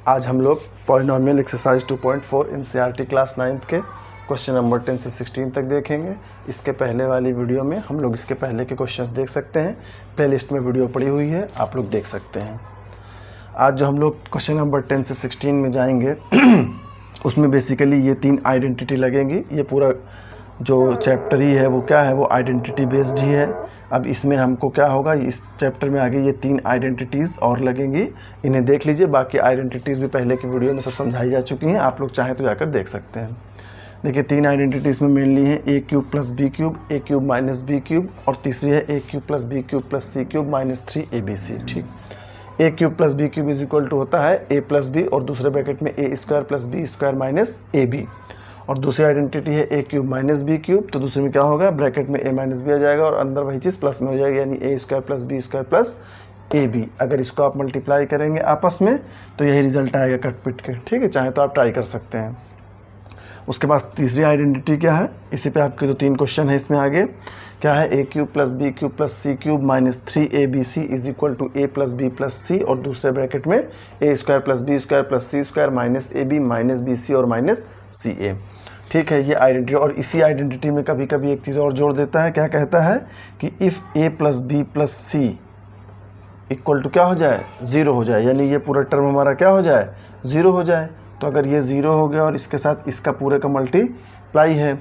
आज हम लोग polynomial exercise 2.4 NCERT class 9th के क्वेश्चन नंबर 10 से 16 तक देखेंगे। इसके पहले वाली वीडियो में हम लोग इसके पहले के क्वेश्चंस देख सकते हैं। प्लेलिस्ट में वीडियो पड़ी हुई है, आप लोग देख सकते हैं। आज जो हम लोग क्वेश्चन नंबर 10 से 16 में जाएंगे उसमें बेसिकली ये 3 आइडेंटिटी लगेंगी। ये पूरा जो चैप्टर ही है वो क्या है, वो आइडेंटिटी बेस्ड ही है। अब इसमें हमको क्या होगा, इस चैप्टर में आगे ये 3 आइडेंटिटीज़ और लगेंगी, इन्हें देख लीजिए। बाकी आइडेंटिटीज़ भी पहले की वीडियो में सब समझाई जा चुकी हैं, आप लोग चाहें तो जाकर देख सकते हैं। देखिए 3 आइडेंटिटीज़ में मेनली हैं a cube plus B cube, a cube minus B cube, और तीसरी है a cube plus B cube plus C cube minus 3abc। ठीक, a cube plus B cube is equal to होता है a प्लस बी और दूसरे bracket में a square plus B square minus ab। और दूसरी आइडेंटिटी है a cube minus B cube, तो दूसरे में क्या होगा, ब्रैकेट में a माइनस बी आ जाएगा और अंदर वही चीज़ प्लस में हो जाएगी, यानी a square plus B square plus ab। अगर इसको आप मल्टीप्लाई करेंगे आपस में तो यही रिजल्ट आएगा कट पिट के। ठीक है, चाहे तो आप ट्राई कर सकते हैं। उसके बाद तीसरी आइडेंटिटी क्या है, इसी पे आपके जो 3 क्वेश्चन है इसमें आगे क्या है, a cube plus B cube plus C cube minus 3abc is equal to a plus B plus सी, और दूसरे ब्रैकेट में a square plus B square plus C square minus ab minus B C और minus C ए। ठीक है, ये identity. और इसी identity में कभी कभी एक चीज़ और जोड़ देता है, क्या कहता है कि if a plus B plus C equal to क्या हो जाए, 0 हो जाए, यानी ये पूरा टर्म हमारा क्या हो जाए, 0 हो जाए। तो अगर ये 0 हो गया और इसके साथ इसका पूरे का मल्टीप्लाई है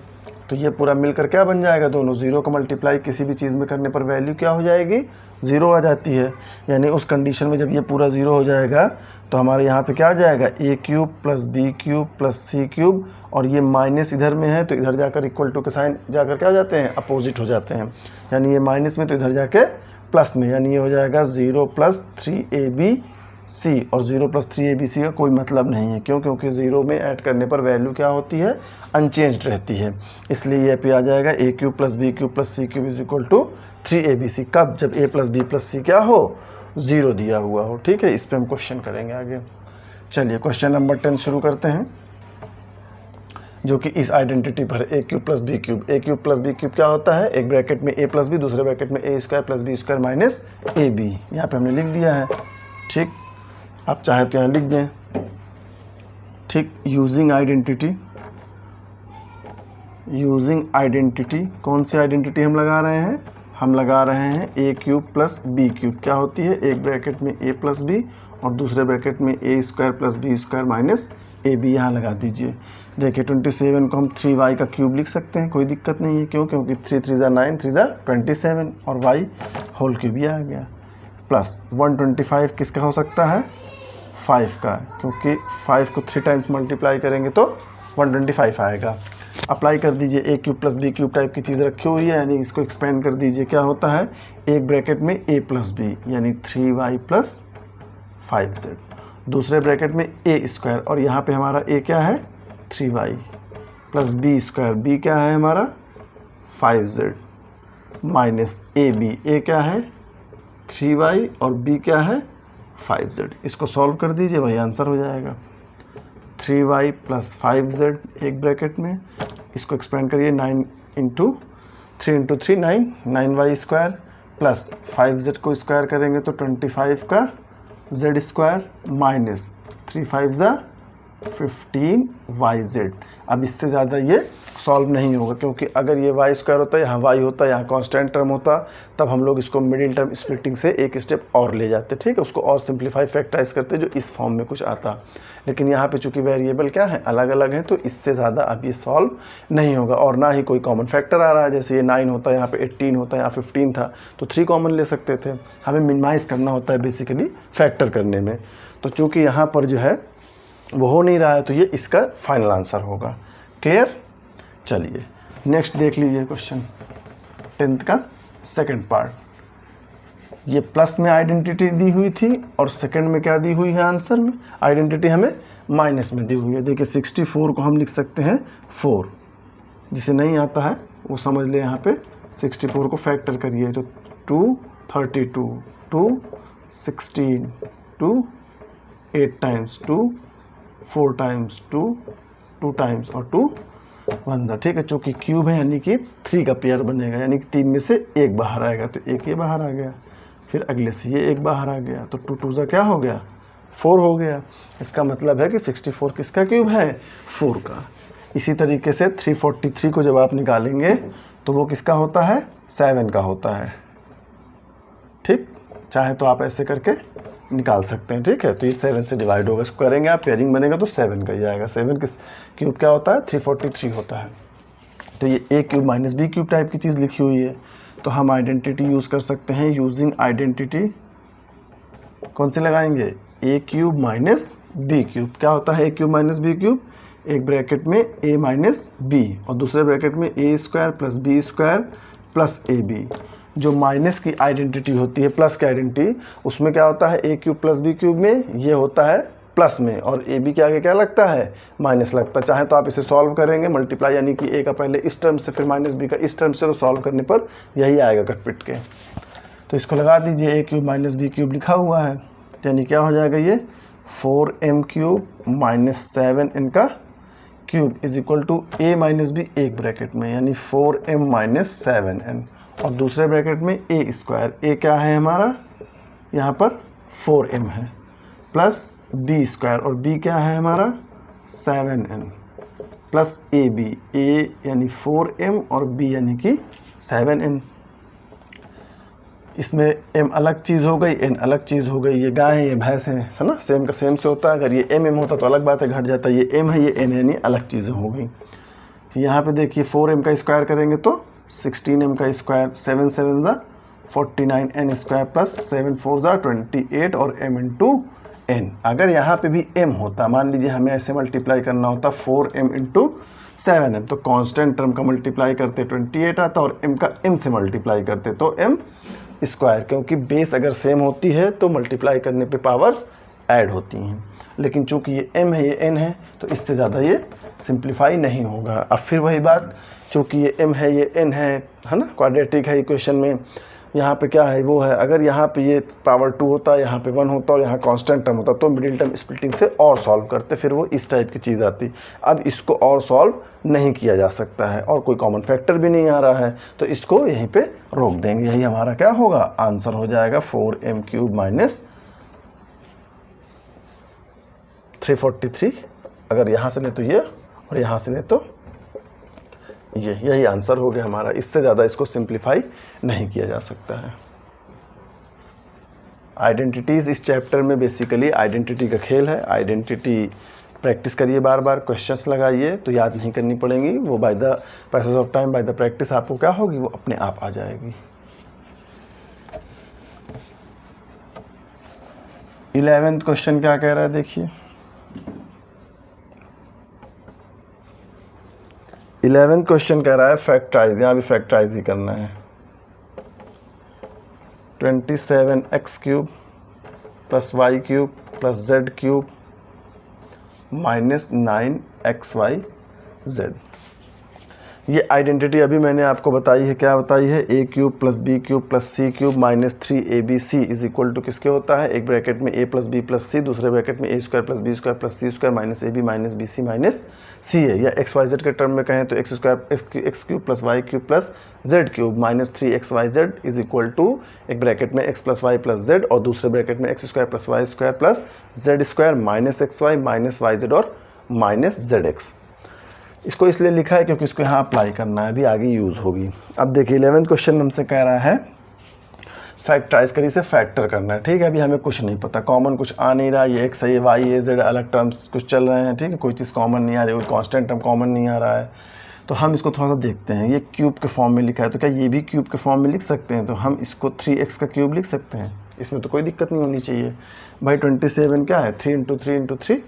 तो ये पूरा मिलकर क्या बन जाएगा, दोनों 0 का मल्टीप्लाई किसी भी चीज़ में करने पर वैल्यू क्या हो जाएगी, 0 आ जाती है। यानी उस कंडीशन में जब ये पूरा 0 हो जाएगा तो हमारे यहाँ पे क्या आ जाएगा, a cube plus B cube plus C cube, और ये माइनस इधर में है तो इधर जाकर इक्वल टू के साइन जाकर क्या हो जाते हैं, अपोजिट हो जाते हैं। यानी ये माइनस में तो इधर जाके प्लस में, यानी ये हो जाएगा 0 प्लस 3abc, और 0 प्लस 3abc का कोई मतलब नहीं है। क्यों? क्योंकि 0 में ऐड करने पर वैल्यू क्या होती है, अनचेंज्ड रहती है। इसलिए ये पे आ जाएगा a cube plus B cube plus C cube is equal to 3abc। कब? जब a प्लस बी प्लस सी क्या हो, 0 दिया हुआ हो। ठीक है, इस पर हम क्वेश्चन करेंगे आगे। चलिए क्वेश्चन नंबर 10 शुरू करते हैं, जो कि इस आइडेंटिटी पर a cube plus B cube. a cube plus B cube क्या होता है, एक ब्रैकेट में a प्लस बी, दूसरे ब्रैकेट में a square plus B square minus ab। यहाँ पे हमने लिख दिया है। ठीक, आप चाहे तो यहाँ लिख दें। ठीक, यूजिंग आइडेंटिटी, कौन सी आइडेंटिटी हम लगा रहे हैं, हम लगा रहे हैं a cube plus B cube. क्या होती है, एक ब्रैकेट में a प्लस बी और दूसरे ब्रैकेट में a square plus B square minus ab। यहाँ लगा दीजिए। देखिए 27 को हम 3y का क्यूब लिख सकते हैं, कोई दिक्कत नहीं है। क्यों? क्योंकि 3 3 ज़ा 9, 3 ज़ा 27 और y होल क्यूब ही आ गया। प्लस 125 किसका हो सकता है, 5 का, क्योंकि 5 को 3 टाइम्स मल्टीप्लाई करेंगे तो 125 आएगा। अप्लाई कर दीजिए, a cube plus B cube type की चीज़ रखी हुई है, यानी इसको एक्सपेंड कर दीजिए। क्या होता है, एक ब्रैकेट में a प्लस बी यानी 3y प्लस 5z, दूसरे ब्रैकेट में a स्क्वायर, और यहाँ पे हमारा a क्या है, 3y plus b square, b क्या है हमारा 5z माइनस ab, a क्या है 3y और b क्या है 5z। इसको सॉल्व कर दीजिए, वही आंसर हो जाएगा। 3y प्लस 5z एक ब्रैकेट में, इसको एक्सपेंड करिए, 9 into 3 into 3 9, 9y square plus 5z को स्क्वायर करेंगे तो 25 का z स्क्वायर माइनस 3 5 ज़ा 15yz। अब इससे ज़्यादा ये सॉल्व नहीं होगा, क्योंकि अगर ये y स्क्वायर होता, यहाँ y होता, यहाँ कांस्टेंट टर्म होता, तब हम लोग इसको मिडिल टर्म स्प्लिटिंग से एक स्टेप और ले जाते। ठीक है, उसको और सिंप्लीफाई फैक्टराइज करते जो इस फॉर्म में कुछ आता। लेकिन यहाँ पे चूंकि वेरिएबल क्या है, अलग अलग हैं, तो इससे ज़्यादा अब ये सॉल्व नहीं होगा। और ना ही कोई कॉमन फैक्टर आ रहा है, जैसे ये 9 होता है, यहाँ पे 18 होता है, यहाँ 15 था तो 3 कॉमन ले सकते थे। हमें मिनिमाइज़ करना होता है बेसिकली फैक्टर करने में। तो चूँकि यहाँ पर जो है वो हो नहीं रहा है, तो ये इसका फाइनल आंसर होगा। क्लियर? चलिए नेक्स्ट देख लीजिए क्वेश्चन 10th का सेकंड पार्ट। ये प्लस में आइडेंटिटी दी हुई थी और सेकंड में क्या दी हुई है, आंसर में आइडेंटिटी हमें माइनस में दी हुई है। देखिए 64 को हम लिख सकते हैं 4, जिसे नहीं आता है वो समझ ले। यहाँ पे 64 को फैक्टर करिए तो 2 32 2 16 2 8 टाइम्स 2 4 टाइम्स 2 2 टाइम्स और 2 1। ठीक है, चूँकि क्यूब है यानी कि 3 का पेयर बनेगा, यानी कि 3 में से 1 बाहर आएगा, तो 1 ये बाहर आ गया, फिर अगले से ये 1 बाहर आ गया, तो 2 2 ज़ा क्या हो गया 4 हो गया। इसका मतलब है कि 64 किसका क्यूब है, 4 का। इसी तरीके से 343 को जब आप निकालेंगे तो वो किसका होता है, 7 का होता है। ठीक, चाहे तो आप ऐसे करके निकाल सकते हैं। ठीक है, तो ये 7 से डिवाइड होगा, इसको करेंगे आप, पेयरिंग बनेगा तो 7 का ही आएगा। 7 किस क्यूब क्या होता है, 343 होता है। तो ये A cube minus B cube type की चीज़ लिखी हुई है। तो हम आइडेंटिटी यूज़ कर सकते हैं। यूजिंग आइडेंटिटी कौन सी लगाएंगे, A cube minus B cube. क्या होता है A cube minus B cube, एक ब्रैकेट में ए माइनस बी और दूसरे ब्रैकेट में A square plus B square plus A B. जो माइनस की आइडेंटिटी होती है, प्लस की आइडेंटिटी, उसमें क्या होता है, A cube plus B cube में ये होता है प्लस में, और ए बी के आगे क्या लगता है, माइनस लगता है। चाहे तो आप इसे सॉल्व करेंगे, मल्टीप्लाई यानी कि ए का पहले इस टर्म से फिर माइनस बी का इस टर्म से, तो सॉल्व करने पर यही आएगा कट पिट के। तो इसको लगा दीजिए, ए क्यूब माइनस बी क्यूब लिखा हुआ है, यानी क्या हो जाएगा ये 4m क्यूब माइनस 7n का cube is equal to A minus B एक ब्रैकेट में, यानी 4m माइनस 7n, और दूसरे ब्रैकेट में ए स्क्वायर। ए क्या है हमारा यहाँ पर 4m है, प्लस बी स्क्वायर, और बी क्या है हमारा 7n, प्लस ए बी, ए यानी 4m और बी यानी कि 7n। इसमें m अलग चीज़ हो गई, n अलग चीज़ हो गई। ये गाय है, ये भैंस है ना, सेम का सेम से होता है। अगर ये m होता तो अलग बात है, घट जाता है। ये m है, ये n है, यानी अलग चीज़ें हो गई। फिर यहाँ पे देखिए 4m का स्क्वायर करेंगे तो 16m का स्क्वायर, 7 7 ज़ा 49n स्क्वायर प्लस 7 4 ज़ा 28 और m इंटू n। अगर यहाँ पे भी m होता, मान लीजिए हमें ऐसे मल्टीप्लाई करना होता 4m इंटू 7m, तो कांस्टेंट टर्म का मल्टीप्लाई करते 28 आता और m का m से मल्टीप्लाई करते तो m स्क्वायर, क्योंकि बेस अगर सेम होती है तो मल्टीप्लाई करने पे पावर्स ऐड होती हैं। लेकिन चूंकि ये m है, ये n है, तो इससे ज़्यादा ये सिंप्लीफाई नहीं होगा। अब फिर वही बात, चूंकि ये m है, ये n है ना, क्वाड्रेटिक है इक्वेशन में, यहाँ पे क्या है वो है। अगर यहाँ पे ये पावर 2 होता, यहाँ पे 1 होता और यहाँ कांस्टेंट टर्म होता, तो मिडिल टर्म स्प्लिटिंग से और सॉल्व करते, फिर वो इस टाइप की चीज़ आती। अब इसको और सॉल्व नहीं किया जा सकता है और कोई कॉमन फैक्टर भी नहीं आ रहा है, तो इसको यहीं पे रोक देंगे। यही हमारा क्या होगा, आंसर हो जाएगा 4m क्यूब माइनस 343। अगर यहाँ से ले तो ये और यहाँ से ले तो ये, यही आंसर हो गया हमारा। इससे ज़्यादा इसको सिंप्लीफाई नहीं किया जा सकता है। आइडेंटिटीज़ इस चैप्टर में बेसिकली आइडेंटिटी का खेल है। आइडेंटिटी प्रैक्टिस करिए, बार बार क्वेश्चंस लगाइए, तो याद नहीं करनी पड़ेंगी वो। By the passage of time, by the practice आपको क्या होगी, वो अपने आप आ जाएगी। 11th क्वेश्चन क्या कह रहा है देखिए। 11th क्वेश्चन कह रहा है फैक्टराइज, यहाँ भी फैक्टराइज ही करना है। 27x cube plus Y cube plus Z cube minus 9xyz। ये आइडेंटिटी अभी मैंने आपको बताई है, क्या बताई है, A cube plus B cube plus C cube minus 3abc is equal to किसके होता है, एक ब्रैकेट में a plus B plus C, दूसरे ब्रैकेट में a square plus B square plus C square minus ab minus B C minus C है। या xyz के टर्म में कहें तो X square X cube plus Y cube plus Z cube minus 3xyz is equal to एक bracket में x plus Y plus Z और दूसरे ब्रैकेट में x square plus Y square plus Z square minus xy minus yz और minus zx। इसको इसलिए लिखा है क्योंकि इसको यहाँ अप्लाई करना है, अभी आगे यूज़ होगी। अब देखिए 11th क्वेश्चन हमसे कह रहा है फैक्टराइज करिए, इसे फैक्टर करना है। ठीक है, अभी हमें कुछ नहीं पता, कॉमन कुछ आ नहीं रहा, ये एक्स है, ये वाई है, जेड, अलग टर्म्स कुछ चल रहे हैं। ठीक है, कोई चीज़ कॉमन नहीं आ रही, कोई कांस्टेंट टर्म कॉमन नहीं आ रहा है, तो हम इसको थोड़ा सा देखते हैं। ये क्यूब के फॉर्म में लिखा है, तो क्या ये भी क्यूब के फॉर्म में लिख सकते हैं, तो हम इसको 3x का क्यूब लिख सकते हैं, इसमें तो कोई दिक्कत नहीं होनी चाहिए भाई। 27 क्या है, 3 इंटू 3 इंटू 3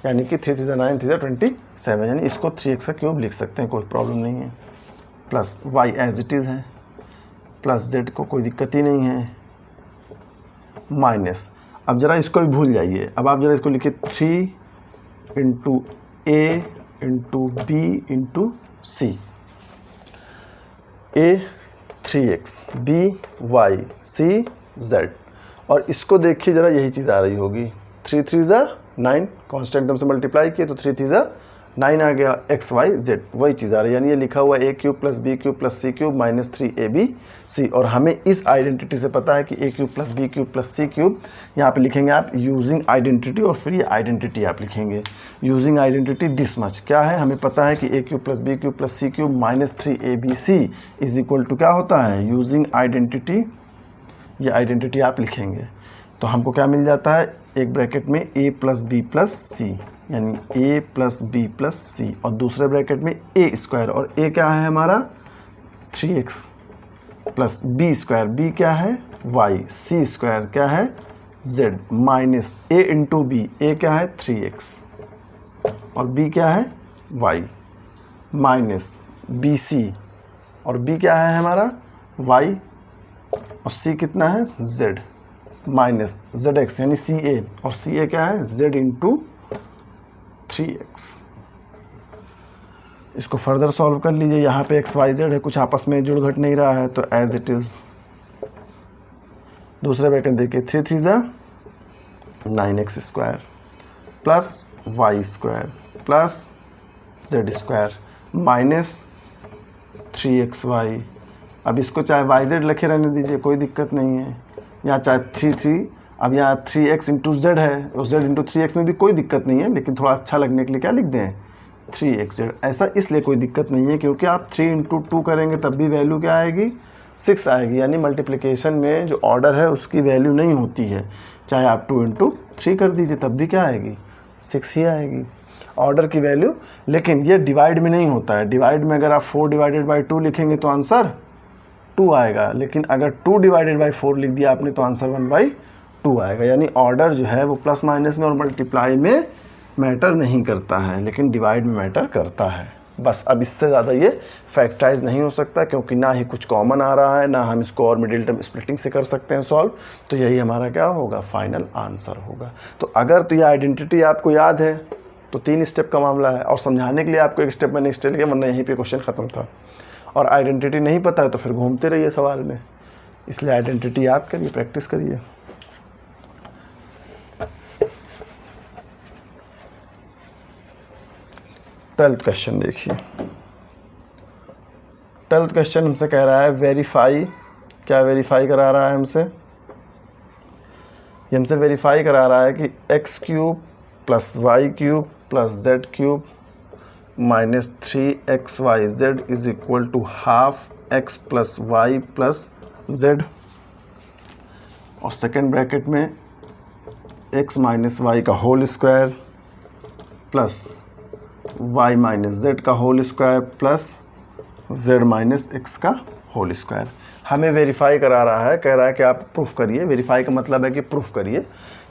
यानी कि 3 3 9 3 27, यानी इसको 3x का क्यूब लिख सकते हैं, कोई प्रॉब्लम नहीं है। Plus y as it is है, प्लस z को कोई दिक्कत ही नहीं है, माइनस। अब ज़रा इसको भी भूल जाइए, अब आप ज़रा इसको लिखिए 3 into a into b into c, a 3x, b y, c z, और इसको देखिए ज़रा, यही चीज़ आ रही होगी। 3 3 ज़ा 9, कांस्टेंट टर्म से मल्टीप्लाई किए तो 3 3 ज़ा 9 आ गया, एक्स वाई जेड वही चीज़ आ रही है, यानी ये लिखा हुआ A cube plus B cube plus C cube minus 3ab और हमें इस आइडेंटिटी से पता है कि A cube plus B cube plus C cube, यहाँ पे लिखेंगे आप यूजिंग आइडेंटिटी और फिर ये आइडेंटिटी आप लिखेंगे यूजिंग आइडेंटिटी दिस मच। क्या है, हमें पता है कि A cube plus B cube plus C cube minus 3abc is equal to क्या होता है, यूजिंग आइडेंटिटी, ये आइडेंटिटी आप लिखेंगे तो हमको क्या मिल जाता है, एक ब्रैकेट में a प्लस बी प्लस सी यानी a प्लस बी प्लस सी और दूसरे ब्रैकेट में a स्क्वायर, और a क्या है हमारा 3x plus B square, b क्या है y, c स्क्वायर क्या है z minus a into b, a क्या है 3x और b क्या है y माइनस बी सी और b क्या है हमारा y और c कितना है z माइनस zx यानी ca और ca क्या है z इंटू 3x। इसको फर्दर सॉल्व कर लीजिए, यहाँ पे एक्स वाई जेड है, कुछ आपस में जुड़ घट नहीं रहा है तो एज इट इज़। दूसरे ब्रैकेट देखिए 3 3 ज़ा 9x square plus Y square plus Z square minus 3xy। अब इसको चाहे वाई जेड लिखे रहने दीजिए, कोई दिक्कत नहीं है, यहाँ चाहे 3 अब यहाँ 3x इंटू जेड है और z इंटू 3x में भी कोई दिक्कत नहीं है, लेकिन थोड़ा अच्छा लगने के लिए क्या लिख दें 3xz। ऐसा इसलिए कोई दिक्कत नहीं है क्योंकि आप 3 इंटू 2 करेंगे तब भी वैल्यू क्या आएगी 6 आएगी, यानी मल्टीप्लिकेशन में जो ऑर्डर है उसकी वैल्यू नहीं होती है, चाहे आप 2 इंटू 3 कर दीजिए तब भी क्या आएगी 6 ही आएगी ऑर्डर की वैल्यू। लेकिन ये डिवाइड में नहीं होता है, डिवाइड में अगर आप 4 डिवाइडेड बाई 2 लिखेंगे तो आंसर 2 आएगा, लेकिन अगर 2 डिवाइडेड बाई 4 लिख दिया आपने तो आंसर 1/2 आएगा। यानी ऑर्डर जो है वो प्लस माइनस में और मल्टीप्लाई में मैटर नहीं करता है, लेकिन डिवाइड में मैटर करता है। बस अब इससे ज़्यादा ये फैक्टराइज नहीं हो सकता क्योंकि ना ही कुछ कॉमन आ रहा है, ना हम इसको और मिडिल टर्म स्प्लिटिंग से कर सकते हैं सॉल्व, तो यही हमारा क्या होगा फाइनल आंसर होगा। तो अगर तो ये आइडेंटिटी आपको याद है तो 3 स्टेप का मामला है, और समझाने के लिए आपको एक स्टेप मैंने एक्स्ट्रा लिया, वरना यहीं पे क्वेश्चन ख़त्म था। और आइडेंटिटी नहीं पता है तो फिर घूमते रहिए सवाल में, इसलिए आइडेंटिटी याद करिए, प्रैक्टिस करिए। ट्वेल्थ क्वेश्चन देखिए, ट्वेल्थ क्वेश्चन हमसे कह रहा है वेरीफाई, क्या वेरीफाई करा रहा है हमसे, ये हमसे वेरीफाई करा रहा है कि X cube plus Y cube plus Z cube minus 3xyz is equal to half X plus Y plus Z, और सेकेंड ब्रैकेट में x माइनस वाई का whole square plus y minus Z का whole square plus z minus X का whole square. हमें verify करा रहा है, कह रहा है कि आप प्रूफ करिए, वेरीफाई का मतलब है कि प्रूफ करिए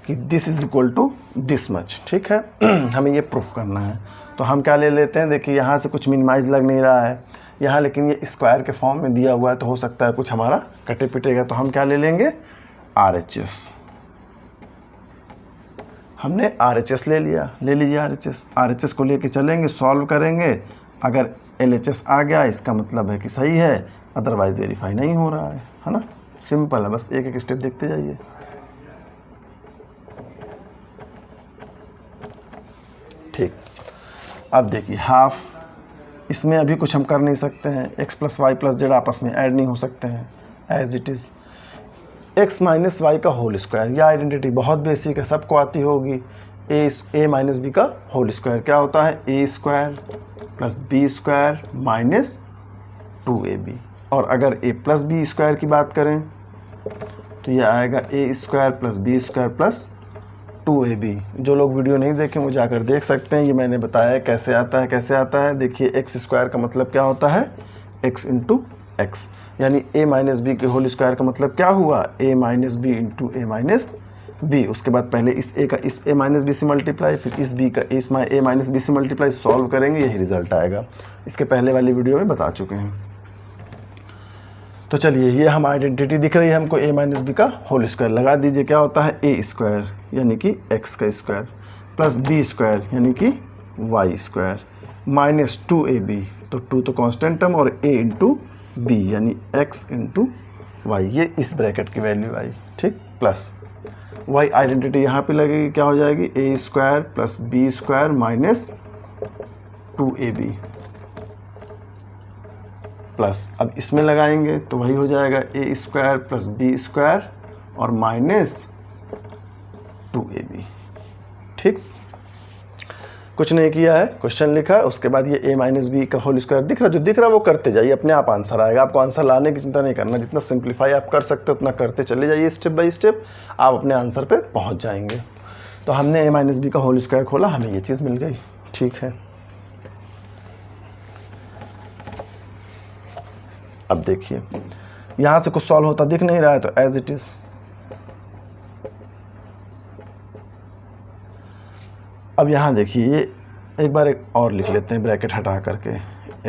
कि this is equal to this much, ठीक है। हमें ये प्रूफ करना है, तो हम क्या ले लेते हैं, देखिए यहाँ से कुछ मिनिमाइज लग नहीं रहा है यहाँ, लेकिन ये स्क्वायर के फॉर्म में दिया हुआ है तो हो सकता है कुछ हमारा कटे पिटेगा, तो हम क्या ले लेंगे RHS। हमने RHS ले लिया, ले लीजिए RHS को लेके चलेंगे, सॉल्व करेंगे, अगर LHS आ गया इसका मतलब है कि सही है, अदरवाइज वेरीफाई नहीं हो रहा है ना। सिंपल है, बस एक एक स्टेप देखते जाइए। ठीक, अब देखिए हाफ, इसमें अभी कुछ हम कर नहीं सकते हैं, x plus Y plus z आपस में ऐड नहीं हो सकते हैं, as it is x minus Y का होल स्क्वायर, यह आइडेंटिटी बहुत बेसिक है, सबको आती होगी। a माइनस बी का होल स्क्वायर क्या होता है, a square plus B square minus 2ab, और अगर a प्लस बी स्क्वायर की बात करें तो यह आएगा a square plus B square plus 2ab। जो लोग वीडियो नहीं देखें वो जाकर देख सकते हैं, ये मैंने बताया कैसे आता है, कैसे आता है। देखिए एक्स स्क्वायर का मतलब क्या होता है x इंटू एक्स, यानी a माइनस बी के होल स्क्वायर का मतलब क्या हुआ a minus b into a minus b. उसके बाद पहले इस a का इस a माइनस बी से मल्टीप्लाई, फिर इस b का इस a माइनस बी से मल्टीप्लाई, सॉल्व करेंगे यही रिजल्ट आएगा। इसके पहले वाली वीडियो में बता चुके हैं। तो चलिए ये हम आइडेंटिटी दिख रही है हमको, a माइनस बी का होल स्क्वायर लगा दीजिए, क्या होता है a स्क्वायर यानी कि x का स्क्वायर प्लस b स्क्वायर यानी कि y स्क्वायर माइनस 2ab, तो 2 तो कांस्टेंट टर्म, और a इंटू बी यानी x इंटू वाई, ये इस ब्रैकेट की वैल्यू आई, ठीक, प्लस y आइडेंटिटी यहाँ पे लगेगी, क्या हो जाएगी a square plus B square minus 2ab plus, अब इसमें लगाएंगे तो वही हो जाएगा a स्क्वायर प्लस b स्क्वायर और माइनस 2ab। ठीक, कुछ नहीं किया है, क्वेश्चन लिखा है, उसके बाद ये a माइनस बी का होल स्क्वायर दिख रहा है, जो दिख रहा है वो करते जाइए, अपने आप आंसर आएगा। आपको आंसर लाने की चिंता नहीं करना, जितना सिंप्लीफाई आप कर सकते हो उतना करते चले जाइए, स्टेप बाय स्टेप आप अपने आंसर पे पहुंच जाएंगे। तो हमने a माइनस बी का होल स्क्वायर खोला, हमें ये चीज़ मिल गई। ठीक है, अब देखिए यहाँ से कुछ सॉल्व होता दिख नहीं रहा है, तो एज इट इज़। अब यहाँ देखिए, ये एक बार एक और लिख लेते हैं ब्रैकेट हटा करके,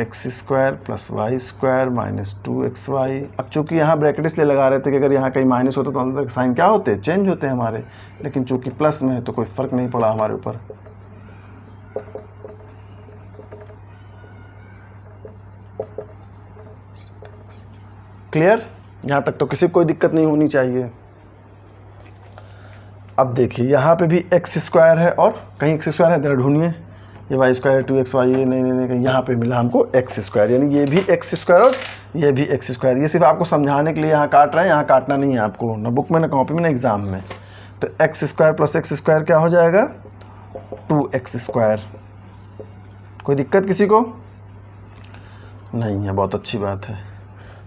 x square plus Y square minus 2xy। अब चूंकि यहाँ ब्रैकेट इसलिए लगा रहे थे कि अगर यहाँ कहीं माइनस होता तो अंदर के साइन क्या होते, चेंज होते हैं हमारे, लेकिन चूंकि प्लस में है तो कोई फ़र्क नहीं पड़ा हमारे ऊपर। क्लियर, यहाँ तक तो किसी को कोई दिक्कत नहीं होनी चाहिए। अब देखिए यहाँ पे भी एक्स स्क्वायर है और कहीं एक्स स्क्वायर है, जरा ढूंढिए, ये वाई स्क्वायर है 2xy, ये नहीं, यहाँ पे मिला हमको एक्स स्क्वायर, यानी ये भी एक्स स्क्वायर और ये भी एक्स स्क्वायर। ये सिर्फ आपको समझाने के लिए यहाँ काट रहे हैं, यहाँ काटना नहीं है आपको, ना बुक में ना कॉपी में ना एग्जाम में। तो X square plus x square क्या हो जाएगा, 2x स्क्वायर। कोई दिक्कत किसी को नहीं है, बहुत अच्छी बात है।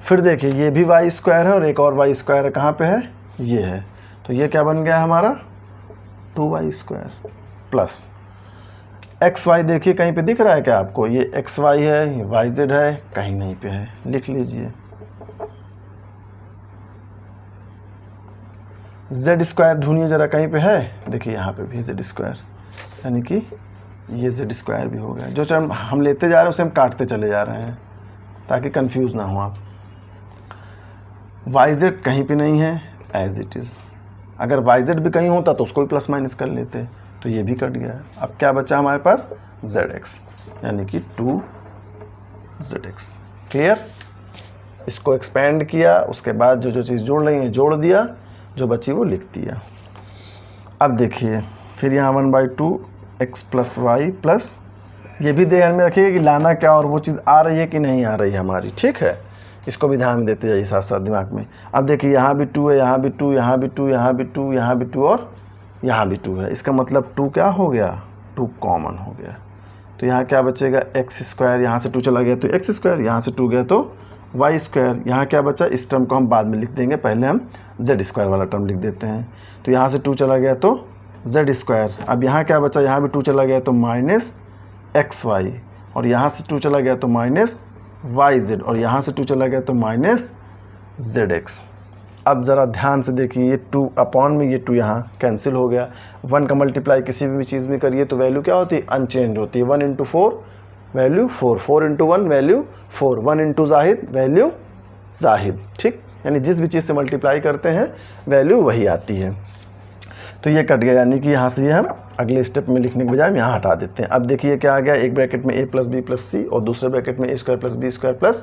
फिर देखिए ये भी वाई स्क्वायर है और एक और वाई स्क्वायर है, कहाँ पे है, ये है, तो ये क्या बन गया हमारा 2y square plus x Y. देखिए कहीं पे दिख रहा है क्या आपको, ये एक्स वाई है, ये वाई जेड है, कहीं नहीं पे है, लिख लीजिए। जेड स्क्वायर ढूंढिए जरा, कहीं पे है, देखिए यहाँ पे भी जेड स्क्वायर, यानी कि ये जेड स्क्वायर भी हो गया। जो टर्म हम लेते जा रहे हैं उसे हम काटते चले जा रहे हैं ताकि कंफ्यूज ना हो आप। वाई जेड कहीं पे नहीं है, एज इट इज़। अगर वाई जेड भी कहीं होता तो उसको भी प्लस माइनस कर लेते, तो ये भी कट गया। अब क्या बचा हमारे पास, ZX, यानी कि 2ZX। क्लियर, इसको एक्सपेंड किया, उसके बाद जो जो चीज़ जोड़ रही है जोड़ दिया, जो बची वो लिख दिया। अब देखिए फिर यहाँ 1/2 x प्लस वाई प्लस, ये भी ध्यान में रखिएगा कि लाना क्या और वो चीज़ आ रही है कि नहीं आ रही है हमारी। ठीक है, इसको भी ध्यान में देते जाइए साथ साथ दिमाग में। अब देखिए यहाँ भी 2 है, यहाँ भी 2, यहाँ भी 2, यहाँ भी 2, यहाँ भी 2 और यहाँ भी 2 है। इसका मतलब 2 क्या हो गया, 2 कॉमन हो गया। तो यहाँ क्या बचेगा, एक्स स्क्वायर, यहाँ से 2 चला गया तो एक्स स्क्वायर, यहाँ से 2 गया तो वाई स्क्वायर। यहाँ क्या बचा, इस टर्म को हम बाद में लिख देंगे, पहले हम जेड स्क्वायर वाला टर्म लिख देते हैं। तो यहाँ से 2 चला गया तो जेड स्क्वायर। अब यहाँ क्या बचा, यहाँ भी 2 चला गया तो माइनस एक्स वाई, और यहाँ से 2 चला गया तो माइनस वाई जेड, और यहाँ से 2 चला गया तो माइनस जेड एक्स। अब ज़रा ध्यान से देखिए, ये 2 अपॉन में ये 2 यहाँ कैंसिल हो गया। 1 का मल्टीप्लाई किसी भी चीज़ में करिए तो वैल्यू क्या होती है, अनचेंज होती है। 1 × 4 value 4, 4 × 1 value 4, 1 × Zahid value Zahid. ठीक, यानी जिस भी चीज़ से मल्टीप्लाई करते हैं वैल्यू वही आती है। तो ये कट गया, यानी कि यहाँ से ये हम अगले स्टेप में लिखने के बजाय हम यहाँ हटा देते हैं। अब देखिए क्या आ गया, एक ब्रैकेट में a प्लस बी प्लस सी और दूसरे ब्रैकेट में a square plus B square plus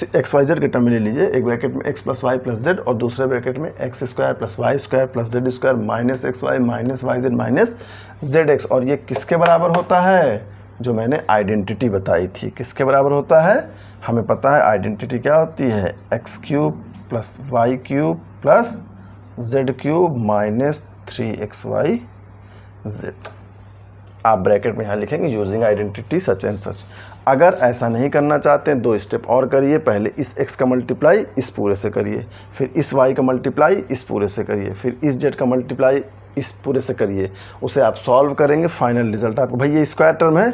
x y z के टर्म में ले लीजिए। एक ब्रैकेट में x plus Y plus Z और दूसरे ब्रैकेट में x square plus Y square plus Z square minus x y minus y z minus z x. और ये किसके बराबर होता है, जो मैंने आइडेंटिटी बताई थी, किसके बराबर होता है, हमें पता है आइडेंटिटी क्या होती है, x cube plus Y cube plus Z cube minus 3xy z. आप ब्रैकेट में यहाँ लिखेंगे using identity such and such. अगर ऐसा नहीं करना चाहते हैं 2 स्टेप और करिए, पहले इस x का मल्टीप्लाई इस पूरे से करिए, फिर इस y का मल्टीप्लाई इस पूरे से करिए, फिर इस z का मल्टीप्लाई इस पूरे से करिए। उसे आप सॉल्व करेंगे, फाइनल रिजल्ट आपको, भाई ये स्क्वायर टर्म है,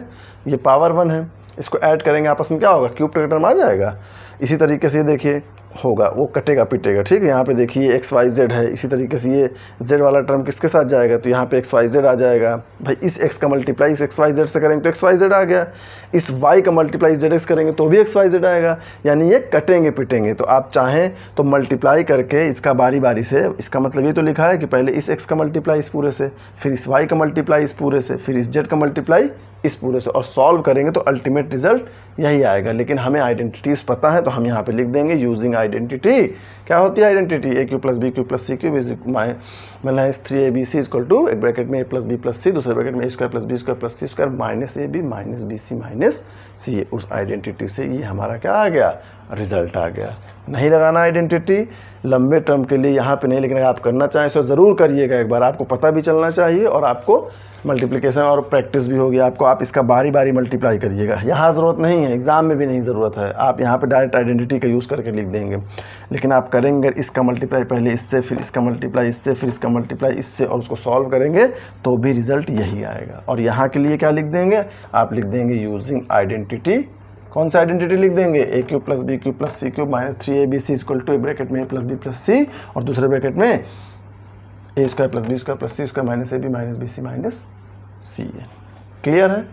ये पावर 1 है, इसको ऐड करेंगे आपस में क्या होगा, क्यूब टर्म आ जाएगा। इसी तरीके से देखिए होगा, वो कटेगा पिटेगा। ठीक है, यहाँ पे देखिए एक्स वाई जेड है, इसी तरीके से ये जेड वाला टर्म किसके साथ जाएगा, तो यहाँ पे एक्स वाई जेड आ जाएगा। भाई इस एक्स का मल्टीप्लाई इस एक्स वाई जेड से करेंगे तो एक्स वाई जेड आ गया, इस वाई का मल्टीप्लाई जेड एक्स करेंगे तो भी एक्स वाई जेड आएगा, यानी ये कटेंगे पिटेंगे। तो आप चाहें तो मल्टीप्लाई करके इसका बारी बारी से, इसका मतलब ये तो लिखा है कि पहले इस एक्स का मल्टीप्लाई इस पूरे से, फिर इस वाई का मल्टीप्लाई इस पूरे से, फिर इस जेड का मल्टीप्लाई इस पूरे से और सॉल्व करेंगे तो अल्टीमेट रिजल्ट यही आएगा। लेकिन हमें आइडेंटिटीज़ पता है तो हम यहाँ पे लिख देंगे यूजिंग आइडेंटिटी। क्या होती है identity? A cube plus B cube plus C cube is minus 3ab equal to एक ब्रैकेट में a plus B plus C, दूसरे ब्रैकेट में a square plus B square plus C square minus ab minus B C minus C. उस identity से ये हमारा क्या आ गया? रिजल्ट आ गया। नहीं लगाना आइडेंटिटी लंबे टर्म के लिए यहाँ पे नहीं, लेकिन अगर आप करना चाहें तो ज़रूर करिएगा एक बार। आपको पता भी चलना चाहिए और आपको मल्टीप्लिकेशन और प्रैक्टिस भी होगी आपको। आप इसका बारी बारी मल्टीप्लाई करिएगा। यहाँ ज़रूरत नहीं है, एग्ज़ाम में भी नहीं ज़रूरत है। आप यहाँ पे डायरेक्ट आइडेंटिटी का यूज़ करके लिख देंगे, लेकिन आप करेंगे इसका मल्टीप्लाई पहले इससे, फिर इसका मल्टीप्लाई इससे, फिर इसका मल्टीप्लाई इससे और उसको सॉल्व करेंगे तो भी रिज़ल्ट यही आएगा। और यहाँ के लिए क्या लिख देंगे? आप लिख देंगे यूजिंग आइडेंटिटी। कौन सा आइडेंटिटी लिख देंगे? A cube plus B cube plus C cube minus 3ab equal to एक ब्रैकेट में a प्लस बी प्लस सी और दूसरे ब्रैकेट में a square plus B square plus C square minus ab minus B C minus C है। Clear है?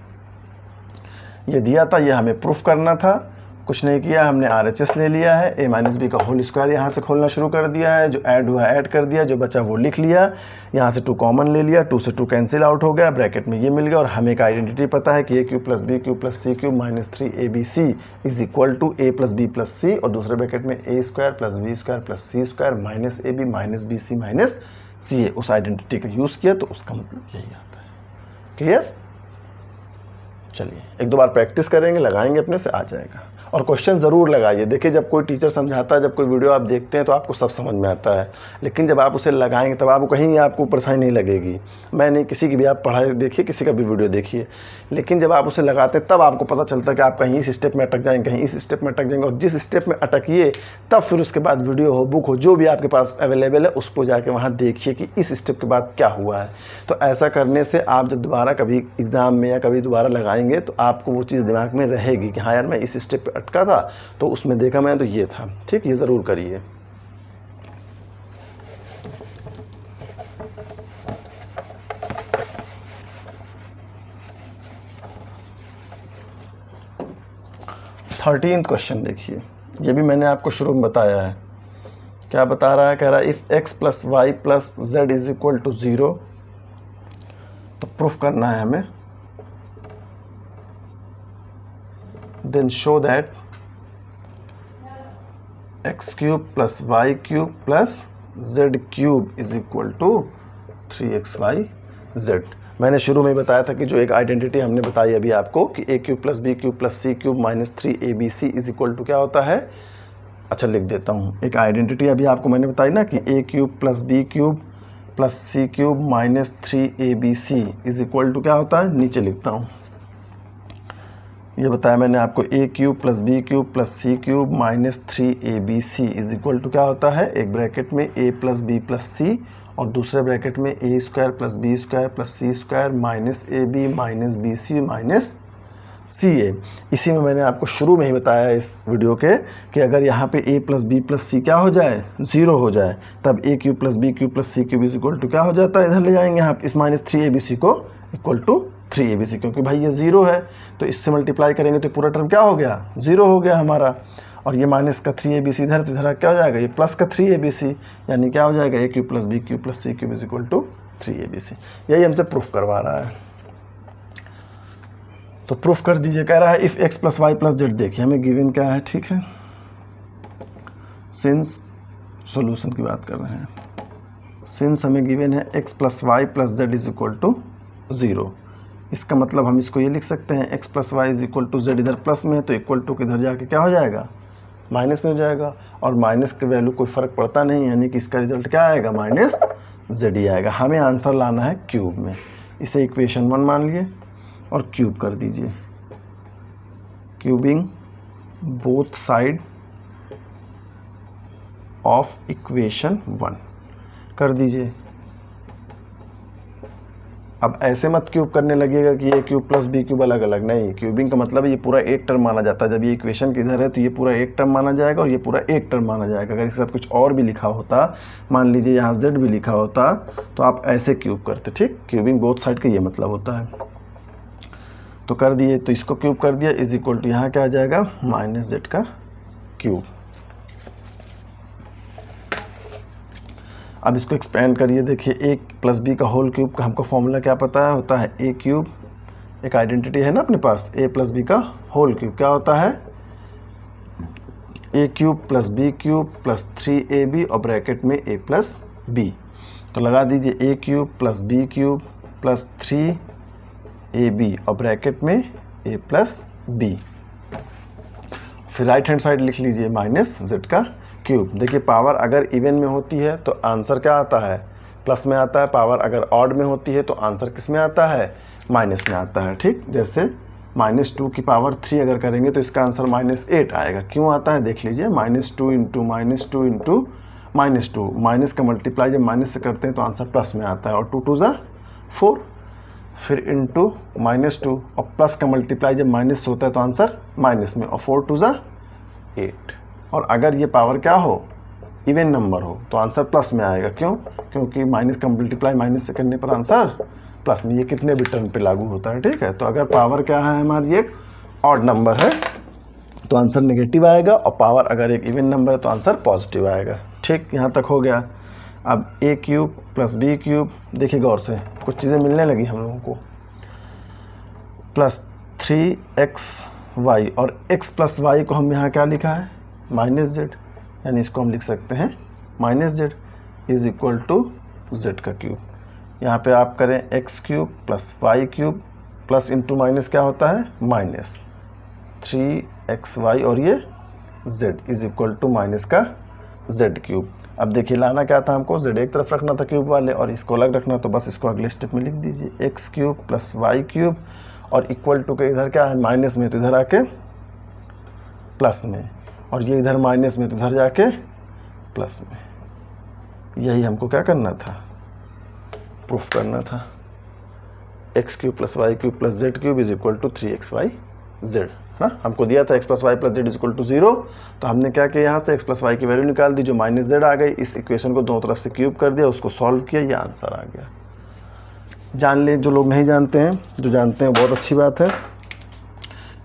ये दिया था, ये हमें प्रूफ करना था। कुछ नहीं किया, हमने RHS ले लिया है, a माइनस बी का होल स्क्वायर यहाँ से खोलना शुरू कर दिया है, जो ऐड हुआ ऐड कर दिया, जो बचा वो लिख लिया, यहाँ से 2 कॉमन ले लिया, 2 से 2 कैंसिल आउट हो गया, ब्रैकेट में ये मिल गया। और हमें एक आइडेंटिटी पता है कि a cube plus B cube plus C cube minus 3abc is equal to a plus B plus सी और दूसरे ब्रैकेट में a square plus B square plus C square minus ab minus B C minus C है। उस identity का use किया तो उसका मतलब यही आता है। क्लियर? चलिए एक दो बार प्रैक्टिस करेंगे, लगाएंगे, अपने से आ जाएगा। और क्वेश्चन ज़रूर लगाइए। देखिए जब कोई टीचर समझाता है, जब कोई वीडियो आप देखते हैं तो आपको सब समझ में आता है, लेकिन जब आप उसे लगाएंगे तब आपको कहीं आपको परेशानी नहीं लगेगी। मैं नहीं, किसी की भी आप पढ़ाई देखिए, किसी का भी वीडियो देखिए, लेकिन जब आप उसे लगाते हैं तब आपको पता चलता है कि आप कहीं इस स्टेप में अटक जाएंगे, कहीं इस स्टेप में अटक जाएंगे। और जिस स्टेप में अटकिए तब फिर उसके बाद वीडियो हो, बुक हो, जो भी आपके पास अवेलेबल है उस पर जाके वहाँ देखिए कि इस स्टेप के बाद क्या हुआ है। तो ऐसा करने से आप जब दोबारा कभी एग्ज़ाम में या कभी दोबारा लगाएंगे तो आपको वो चीज़ दिमाग में रहेगी कि हाँ यार मैं इस स्टेप पर अटका था तो उसमें देखा मैं तो ये था। ठीक, ये ज़रूर करिए। थर्टीन्थ क्वेश्चन देखिए, ये भी मैंने आपको शुरू में बताया है। क्या बता रहा है? कह रहा है if x plus Y plus z is equal to 0, तो प्रूफ करना है हमें। Then show that x cube plus Y cube plus Z cube is equal to 3xyz। मैंने शुरू में बताया था कि जो एक आइडेंटिटी हमने बताई अभी आपको कि a cube plus B cube plus C cube minus 3abc is equal to क्या होता है। अच्छा लिख देता हूँ, एक आइडेंटिटी अभी आपको मैंने बताई ना कि a cube plus B cube plus C cube minus 3abc is equal to क्या होता है। नीचे लिखता हूँ, ये बताया मैंने आपको a cube plus B cube plus C cube minus 3abc is equal to क्या होता है। एक ब्रैकेट में a प्लस बी प्लस सी और दूसरे ब्रैकेट में a square plus B square plus C square minus ab minus B C minus C ए। इसी में मैंने आपको शुरू में ही बताया इस वीडियो के कि अगर यहाँ पे a प्लस बी प्लस सी क्या हो जाए, 0 हो जाए, तब a cube plus B cube plus C cube is equal to क्या हो जाता है। इधर ले जाएंगे यहाँ इस माइनस 3abc को इक्वल टू 3abc, क्योंकि भाई ये 0 है तो इससे मल्टीप्लाई करेंगे तो पूरा टर्म क्या हो गया, 0 हो गया हमारा। और ये माइनस का 3abc इधर, तो इधर क्या हो जाएगा, ये प्लस का 3abc, यानी क्या हो जाएगा a cube plus B cube plus C cube is equal to 3abc। यही हमसे प्रूफ करवा रहा है, तो प्रूफ कर दीजिए। कह रहा है if x plus Y plus z. देखिए हमें गिवन क्या है, ठीक है, सिंस सॉल्यूशन की बात कर रहे हैं। सिंस हमें गिवन है x plus Y plus z is equal to 0, इसका मतलब हम इसको ये लिख सकते हैं x plus y is equal to z, इधर प्लस में है तो इक्वल टू किधर जाके क्या हो जाएगा, माइनस में हो जाएगा। और माइनस के वैल्यू कोई फ़र्क पड़ता नहीं, यानी कि इसका रिजल्ट क्या आएगा, माइनस जेड ही आएगा। हमें आंसर लाना है क्यूब में। इसे इक्वेशन 1 मान लिए और क्यूब कर दीजिए, cubing both side of equation 1 कर दीजिए। अब ऐसे मत क्यूब करने लगेगा कि ये क्यूब प्लस बी क्यूब अलग अलग, नहीं। क्यूबिंग का मतलब है ये पूरा एक टर्म माना जाता है। जब ये इक्वेशन किधर है तो ये पूरा एक टर्म माना जाएगा और ये पूरा एक टर्म माना जाएगा। अगर इसके साथ कुछ और भी लिखा होता, मान लीजिए यहाँ जेड भी लिखा होता, तो आप ऐसे क्यूब करते, ठीक। क्यूबिंग बोथ साइड का ये मतलब होता है। तो कर दिए, तो इसको क्यूब कर दिया इज इक्वल टू यहाँ क्या आ जाएगा, माइनस जेड का क्यूब। अब इसको एक्सपेंड करिए, देखिए a प्लस बी का होल क्यूब का हमको फॉर्मूला क्या पता है, होता है a क्यूब एक आइडेंटिटी है ना अपने पास, a प्लस बी का होल क्यूब क्या होता है, a cube plus B cube plus 3ab और ब्रैकेट में a प्लस बी। तो लगा दीजिए a cube plus B cube plus 3ab और ब्रैकेट में a प्लस बी। फिर राइट हैंड साइड लिख लीजिए माइनस z का क्यूब। देखिए पावर अगर इवन में होती है तो आंसर क्या आता है, प्लस में आता है। पावर अगर ऑड में होती है तो आंसर किस में आता है, माइनस में आता है। ठीक, जैसे -2 की पावर 3 अगर करेंगे तो इसका आंसर -8 आएगा। क्यों आता है देख लीजिए, -2 इंटू -2 इंटू -2, माइनस का मल्टीप्लाई जब माइनस से करते हैं तो आंसर प्लस में आता है, और 2 2 4, फिर इंटू -2 और प्लस का मल्टीप्लाई जब माइनस से होता है तो आंसर माइनस में, और 4 2 8। और अगर ये पावर क्या हो, इवन नंबर हो तो आंसर प्लस में आएगा। क्यों, क्योंकि माइनस का मल्टीप्लाई माइनस से करने पर आंसर प्लस में, ये कितने भी टर्म पे लागू होता है। ठीक है, तो अगर पावर क्या है हमारी एक ऑड नंबर है तो आंसर नेगेटिव आएगा, और पावर अगर एक इवन नंबर है तो आंसर पॉजिटिव आएगा। ठीक, यहाँ तक हो गया। अब a cube plus B cube, देखिए गौर से कुछ चीज़ें मिलने लगी हम लोगों को, प्लस 3xy, और x प्लस वाई को हम यहाँ क्या लिखा है, -z, यानी इसको हम लिख सकते हैं -z is equal to z का क्यूब। यहाँ पे आप करें x cube plus Y cube plus into minus क्या होता है, -3xy, और ये z is equal to minus का z क्यूब। अब देखिए लाना क्या था हमको, z एक तरफ रखना था क्यूब वाले और इसको अलग रखना, तो बस इसको अगले स्टेप में लिख दीजिए, x cube plus Y cube, और इक्वल टू के इधर क्या है माइनस में तो इधर आके प्लस में, और ये इधर माइनस में तो इधर जाके प्लस में। यही हमको क्या करना था, प्रूफ करना था। X cube plus Y cube plus Z cube is equal to 3xy z ना, हमको दिया था x plus Y plus z is equal to 0, तो हमने क्या किया, यहाँ से x प्लस वाई की वैल्यू निकाल दी जो -z आ गई, इस इक्वेशन को दोनों तरफ से क्यूब कर दिया, उसको सॉल्व किया, ये आंसर आ गया। जान ले जो लोग नहीं जानते हैं, जो जानते हैं बहुत अच्छी बात है।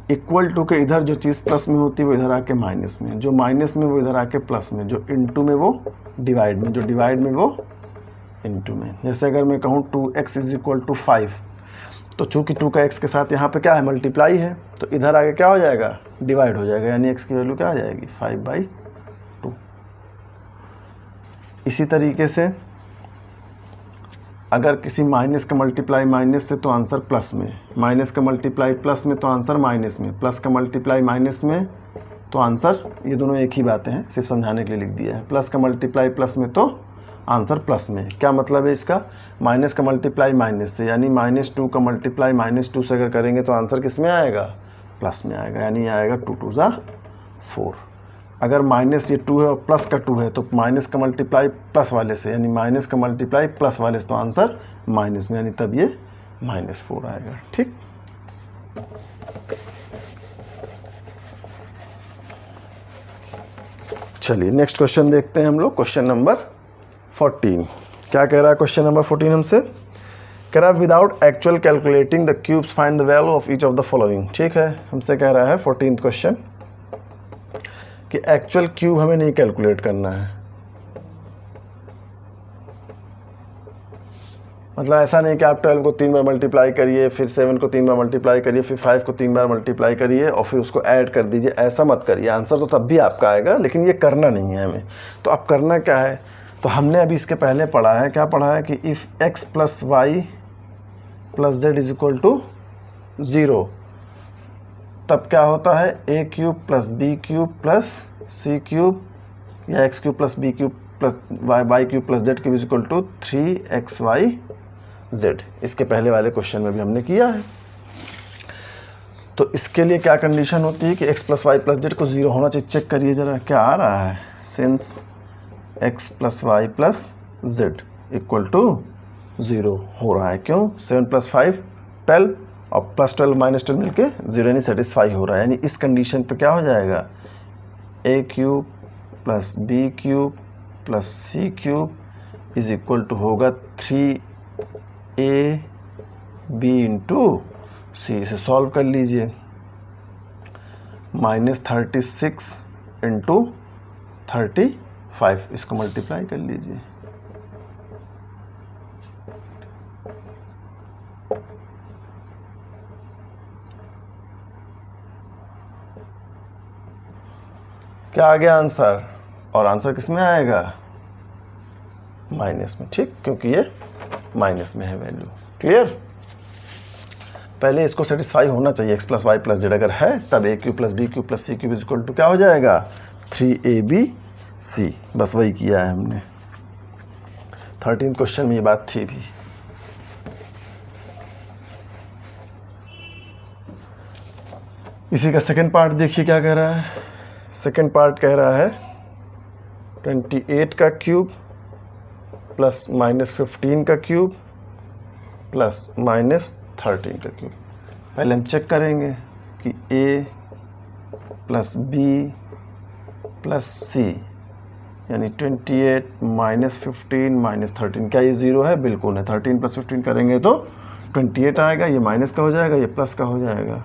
इक्वल टू के इधर जो चीज़ प्लस में होती है वो इधर आके माइनस में, जो माइनस में वो इधर आके प्लस में, जो इनटू में वो डिवाइड में, जो डिवाइड में वो इनटू में। जैसे अगर मैं कहूँ 2x इज इक्वल टू 5, तो चूँकि 2 का x के साथ यहाँ पे क्या है, मल्टीप्लाई है, तो इधर आगे क्या हो जाएगा, डिवाइड हो जाएगा, यानी x की वैल्यू क्या आ जाएगी, 5/2। इसी तरीके से अगर किसी माइनस का मल्टीप्लाई माइनस से तो आंसर प्लस में, माइनस का मल्टीप्लाई प्लस में तो आंसर माइनस में, प्लस का मल्टीप्लाई माइनस में तो आंसर, ये दोनों एक ही बातें हैं, सिर्फ समझाने के लिए लिख दिया है। प्लस का मल्टीप्लाई प्लस में तो आंसर प्लस में। क्या मतलब है इसका, माइनस का मल्टीप्लाई माइनस से, यानी -2 का मल्टीप्लाई -2 से अगर करेंगे तो आंसर किस में आएगा, प्लस में आएगा, यानी आएगा 2 2 4। अगर माइनस ये 2 है और प्लस का 2 है तो माइनस का मल्टीप्लाई प्लस वाले से, यानी माइनस का मल्टीप्लाई प्लस वाले से तो आंसर माइनस में, यानी तब ये -4 आएगा। ठीक, चलिए नेक्स्ट क्वेश्चन देखते हैं हम लोग, क्वेश्चन नंबर 14। क्या कह रहा है क्वेश्चन नंबर 14 हमसे, कह रहा है without actual calculating the cubes find the value of each of the following. ठीक है, हमसे कह रहा है 14th क्वेश्चन कि एक्चुअल क्यूब हमें नहीं कैलकुलेट करना है। मतलब ऐसा नहीं कि आप 12 को 3 बार मल्टीप्लाई करिए, फिर 7 को 3 बार मल्टीप्लाई करिए, फिर 5 को 3 बार मल्टीप्लाई करिए और फिर उसको ऐड कर दीजिए, ऐसा मत करिए। आंसर तो तब भी आपका आएगा, लेकिन ये करना नहीं है हमें। तो अब करना क्या है, तो हमने अभी इसके पहले पढ़ा है, क्या पढ़ा है कि if x plus Y plus z is equal to 0, तब क्या होता है, a cube plus B cube plus C cube, या x cube plus B cube plus Y cube plus Z cube is equal to 3xy z। इसके पहले वाले question में भी हमने किया है। तो इसके लिए क्या कंडीशन होती है कि x plus Y plus z को 0 होना चाहिए। चेक करिए ज़रा क्या आ रहा है, since x plus Y plus z equal to 0 हो रहा है। क्यों, 7 प्लस 5 12 और प्लस 12 माइनस 12 मिलके 0 यानी सेटिस्फाई हो रहा है। यानी इस कंडीशन पे क्या हो जाएगा, a cube plus B cube plus C cube is equal to होगा 3ab इंटू सी। इसे सॉल्व कर लीजिए, -36 इंटू 35, इसको मल्टीप्लाई कर लीजिए, क्या आ गया आंसर, और आंसर किस में आएगा, माइनस में, ठीक, क्योंकि ये माइनस में है वैल्यू। क्लियर। पहले इसको सेटिस्फाई होना चाहिए x plus Y plus Z अगर है तब A cube plus B cube plus C cube equal to क्या हो जाएगा 3ab, बस वही किया है हमने। 13 क्वेश्चन में ये बात थी भी। इसी का सेकंड पार्ट देखिए क्या कह रहा है। सेकंड पार्ट कह रहा है 28 का क्यूब प्लस -15 का क्यूब प्लस -13 का क्यूब। पहले हम चेक करेंगे कि a plus b plus c यानी 28 -15 -13, क्या ये 0 है, बिल्कुल है। 13 प्लस 15 करेंगे तो 28 आएगा, ये माइनस का हो जाएगा, ये प्लस का हो जाएगा,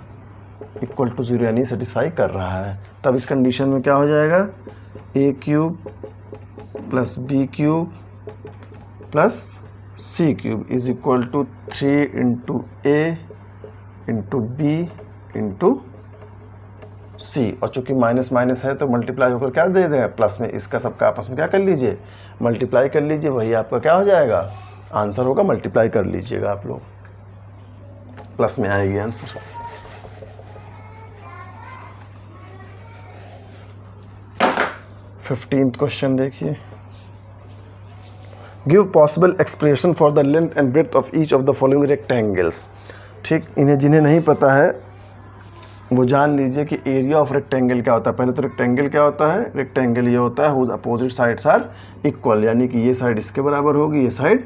इक्वल टू 0 यानी सेटिस्फाई कर रहा है। तब इस कंडीशन में क्या हो जाएगा, a cube plus b cube plus c cube is equal to 3 into a into b into c, और चूंकि माइनस माइनस है तो मल्टीप्लाई होकर क्या दे देगा, प्लस में। इसका सबका आपस में क्या कर लीजिए, मल्टीप्लाई कर लीजिए, वही आपका क्या हो जाएगा, आंसर होगा। मल्टीप्लाई कर लीजिएगा आप लोग, प्लस में आएगी आंसर। फिफ्टींथ क्वेश्चन देखिए, give possible expression for the length and breadth of each of the following rectangles. ठीक, इन्हें जिन्हें नहीं पता है वो जान लीजिए कि एरिया ऑफ रेक्टेंगल क्या होता है। पहले तो रेक्टेंगल क्या होता है, रेक्टेंगल ये होता है whose opposite sides are equal, यानी कि ये साइड इसके बराबर होगी, ये साइड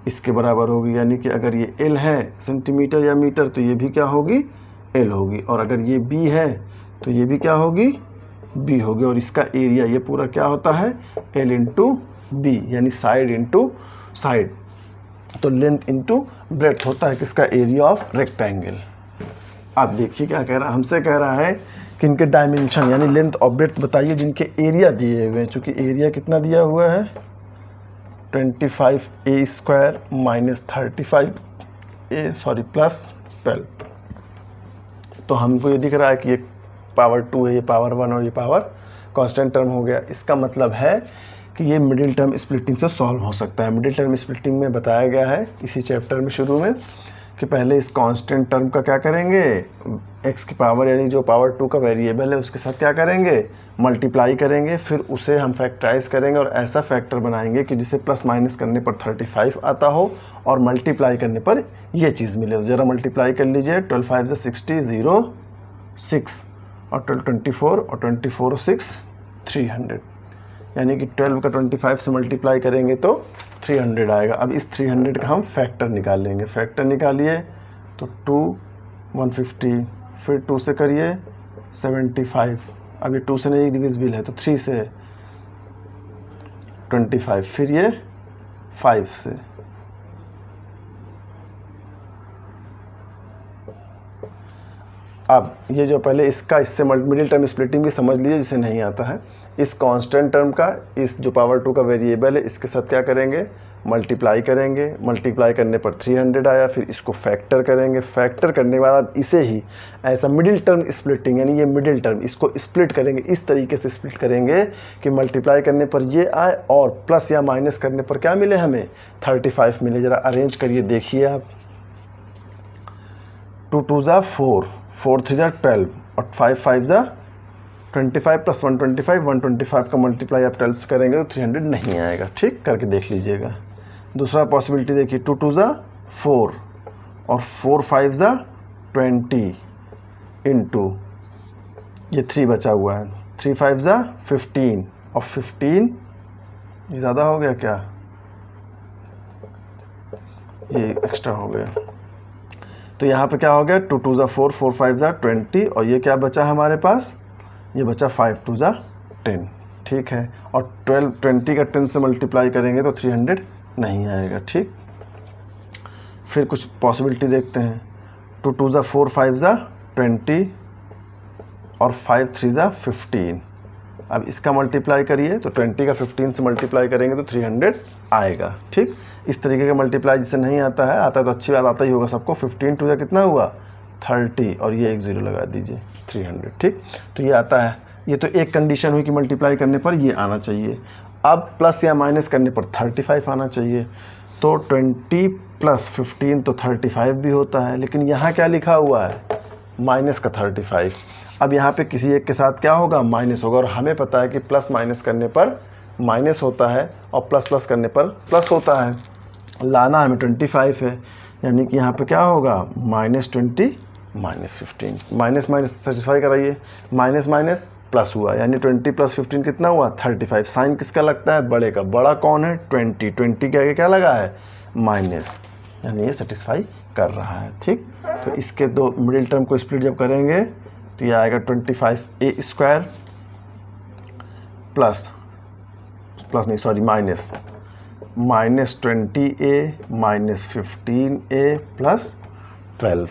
इसके बराबर होगी। यानी कि अगर ये L है सेंटीमीटर या मीटर तो ये भी क्या होगी, L होगी, और अगर ये B है तो ये भी क्या होगी, B होगी। और इसका एरिया ये पूरा क्या होता है, L इंटू B, यानी साइड इंटू साइड, तो लेंथ इंटू ब्रेड्थ होता है किसका, एरिया ऑफ रेक्टेंगल। आप देखिए क्या कह रहा है, हमसे कह रहा है कि इनके डायमेंशन यानी लेंथ और ब्रेड्थ बताइए जिनके एरिया दिए हुए हैं। चूँकि एरिया कितना दिया हुआ है 25a² माइनस 35a प्लस 12, तो हमको ये दिख रहा है कि ये पावर 2 है, ये पावर 1 और ये पावर कांस्टेंट टर्म हो गया। इसका मतलब है कि ये मिडिल टर्म स्प्लिटिंग से सॉल्व हो सकता है। मिडिल टर्म स्प्लिटिंग में बताया गया है इसी चैप्टर में शुरू में कि पहले इस कांस्टेंट टर्म का क्या करेंगे, x की पावर यानी जो पावर 2 का वेरिएबल है उसके साथ क्या करेंगे, मल्टीप्लाई करेंगे, फिर उसे हम फैक्टराइज करेंगे और ऐसा फैक्टर बनाएंगे कि जिसे प्लस माइनस करने पर 35 आता हो और मल्टीप्लाई करने पर ये चीज़ मिले। तो ज़रा मल्टीप्लाई कर लीजिए, 12 5 60 0 6 और 12 24 और 24 और 6 300, यानी कि 12 का 25 से मल्टीप्लाई करेंगे तो 300 आएगा। अब इस 300 का हम फैक्टर निकाल लेंगे। फैक्टर निकालिए तो 2 150, फिर 2 से करिए 75, अब ये 2 से नहीं डिविजिबल है तो 3 से 25, फिर ये 5 से, अब ये जो पहले इसका इससे मिडिल टर्म स्प्लिटिंग भी समझ लीजिए जिसे नहीं आता है। इस कांस्टेंट टर्म का इस जो पावर 2 का वेरिएबल है इसके साथ क्या करेंगे, मल्टीप्लाई करेंगे, मल्टीप्लाई करने पर 300 आया, फिर इसको फैक्टर करेंगे, फैक्टर करने के बाद इसे ही ऐसा मिडिल टर्म स्प्लिटिंग यानी ये मिडिल टर्म इसको स्प्लिट करेंगे, इस तरीके से स्प्लिट करेंगे कि मल्टीप्लाई करने पर ये आए और प्लस या माइनस करने पर क्या मिले, हमें 35 मिले। ज़रा अरेंज करिए देखिए आप, 2 2 ज़ा 4, 4 3 ज़ा 12 और 5 5 ज़ा 25 प्लस 125, 125 का मल्टीप्लाई आप 12 से करेंगे तो 300 नहीं आएगा। ठीक, करके देख लीजिएगा। दूसरा पॉसिबिलिटी देखिए, 2 2 ज़ा 4 और 4 5 ज़ा 20 इंटू ये 3 बचा हुआ है, 3 5 ज़ा 15 और 15 ये ज़्यादा हो गया क्या, ये एक्स्ट्रा हो गया, तो यहाँ पे क्या हो गया 2 2 ज़ा 4, 4 5 ज़ा 20 और ये क्या बचा हमारे पास, ये बचा 5 2 ज़ा 10। ठीक है, और 20 का 10 से मल्टीप्लाई करेंगे तो 300 नहीं आएगा। ठीक, फिर कुछ पॉसिबिलिटी देखते हैं, 2 2 ज़ा 4, 5 ज़ा 20 और 5 3 ज़ा 15। अब इसका मल्टीप्लाई करिए तो 20 का 15 से मल्टीप्लाई करेंगे तो 300 आएगा। ठीक, इस तरीके का मल्टीप्लाई जिसे नहीं आता है, आता है तो अच्छी बात, आता ही होगा सबको। 15 2 ज़ा कितना हुआ 30 और ये एक 0 लगा दीजिए 300। ठीक, तो ये आता है ये तो एक कंडीशन हुई कि मल्टीप्लाई करने पर ये आना चाहिए। अब प्लस या माइनस करने पर 35 आना चाहिए। तो 20 + 15 तो 35 भी होता है, लेकिन यहाँ क्या लिखा हुआ है, माइनस का 35। अब यहाँ पे किसी एक के साथ क्या होगा, माइनस होगा। और हमें पता है कि प्लस माइनस करने पर माइनस होता है और प्लस प्लस करने पर प्लस होता है। लाना हमें 25 है, यानी कि यहाँ पे क्या होगा, -20 -15। माइनस माइनस सेटिस्फाई कराइए, माइनस माइनस प्लस हुआ, यानी 20 + 15 कितना हुआ, 35। साइन किसका लगता है, बड़े का। बड़ा कौन है, 20 के आगे क्या लगा है, माइनस, यानी ये सेटिस्फाई कर रहा है। ठीक, तो इसके दो मिडिल टर्म को स्प्लिट जब करेंगे तो ये आएगा 25a² प्लस नहीं सॉरी माइनस -20a -15a + 12।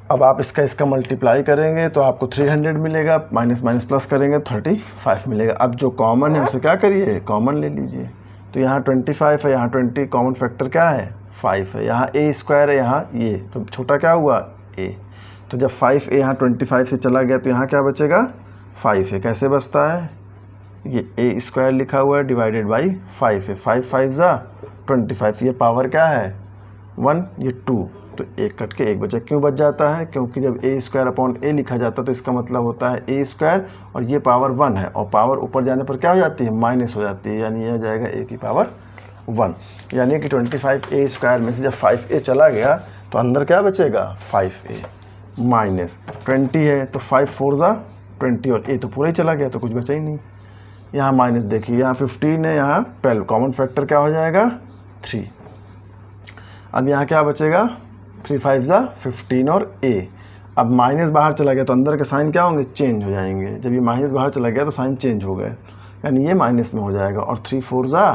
अब आप इसका मल्टीप्लाई करेंगे तो आपको 300 मिलेगा, माइनस माइनस प्लस करेंगे 35 मिलेगा। अब जो कॉमन है उसे क्या करिए, कॉमन ले लीजिए। तो यहाँ 25 है, यहाँ 20, कॉमन फैक्टर क्या है, 5 है। यहाँ a² है, यहाँ ये, तो छोटा क्या हुआ, a। तो जब 5a यहाँ 25 से चला गया तो यहाँ क्या बचेगा, 5 है। कैसे बचता है, ये a² लिखा हुआ है डिवाइडेड बाई 5 है। 5 5 ज़ा 25, ये पावर क्या है 1, ये 2, तो एक कट के एक बचा। क्यों बच जाता है, क्योंकि जब a² लिखा जाता है तो इसका मतलब होता है a² और ये पावर 1 है, और पावर ऊपर जाने पर क्या हो जाती है, माइनस हो जाती है, यानी यह जाएगा a की पावर 1। यानी कि 25a² में से जब 5a चला गया तो अंदर क्या बचेगा, 5a माइनस 20 है, तो 5 4 ज़ा 20 और a तो पूरा ही चला गया, तो कुछ बचा ही नहीं। यहाँ माइनस देखिए, यहाँ 15 है, यहाँ 12, कॉमन फैक्टर क्या हो जाएगा, 3। अब यहाँ क्या बचेगा, 3 5 ज़ा 15 और a। अब माइनस बाहर चला गया तो अंदर के साइन क्या होंगे, चेंज हो जाएंगे। जब ये माइनस बाहर चला गया तो साइन चेंज हो गए, यानी ये माइनस में हो जाएगा। और 3 4 ज़ा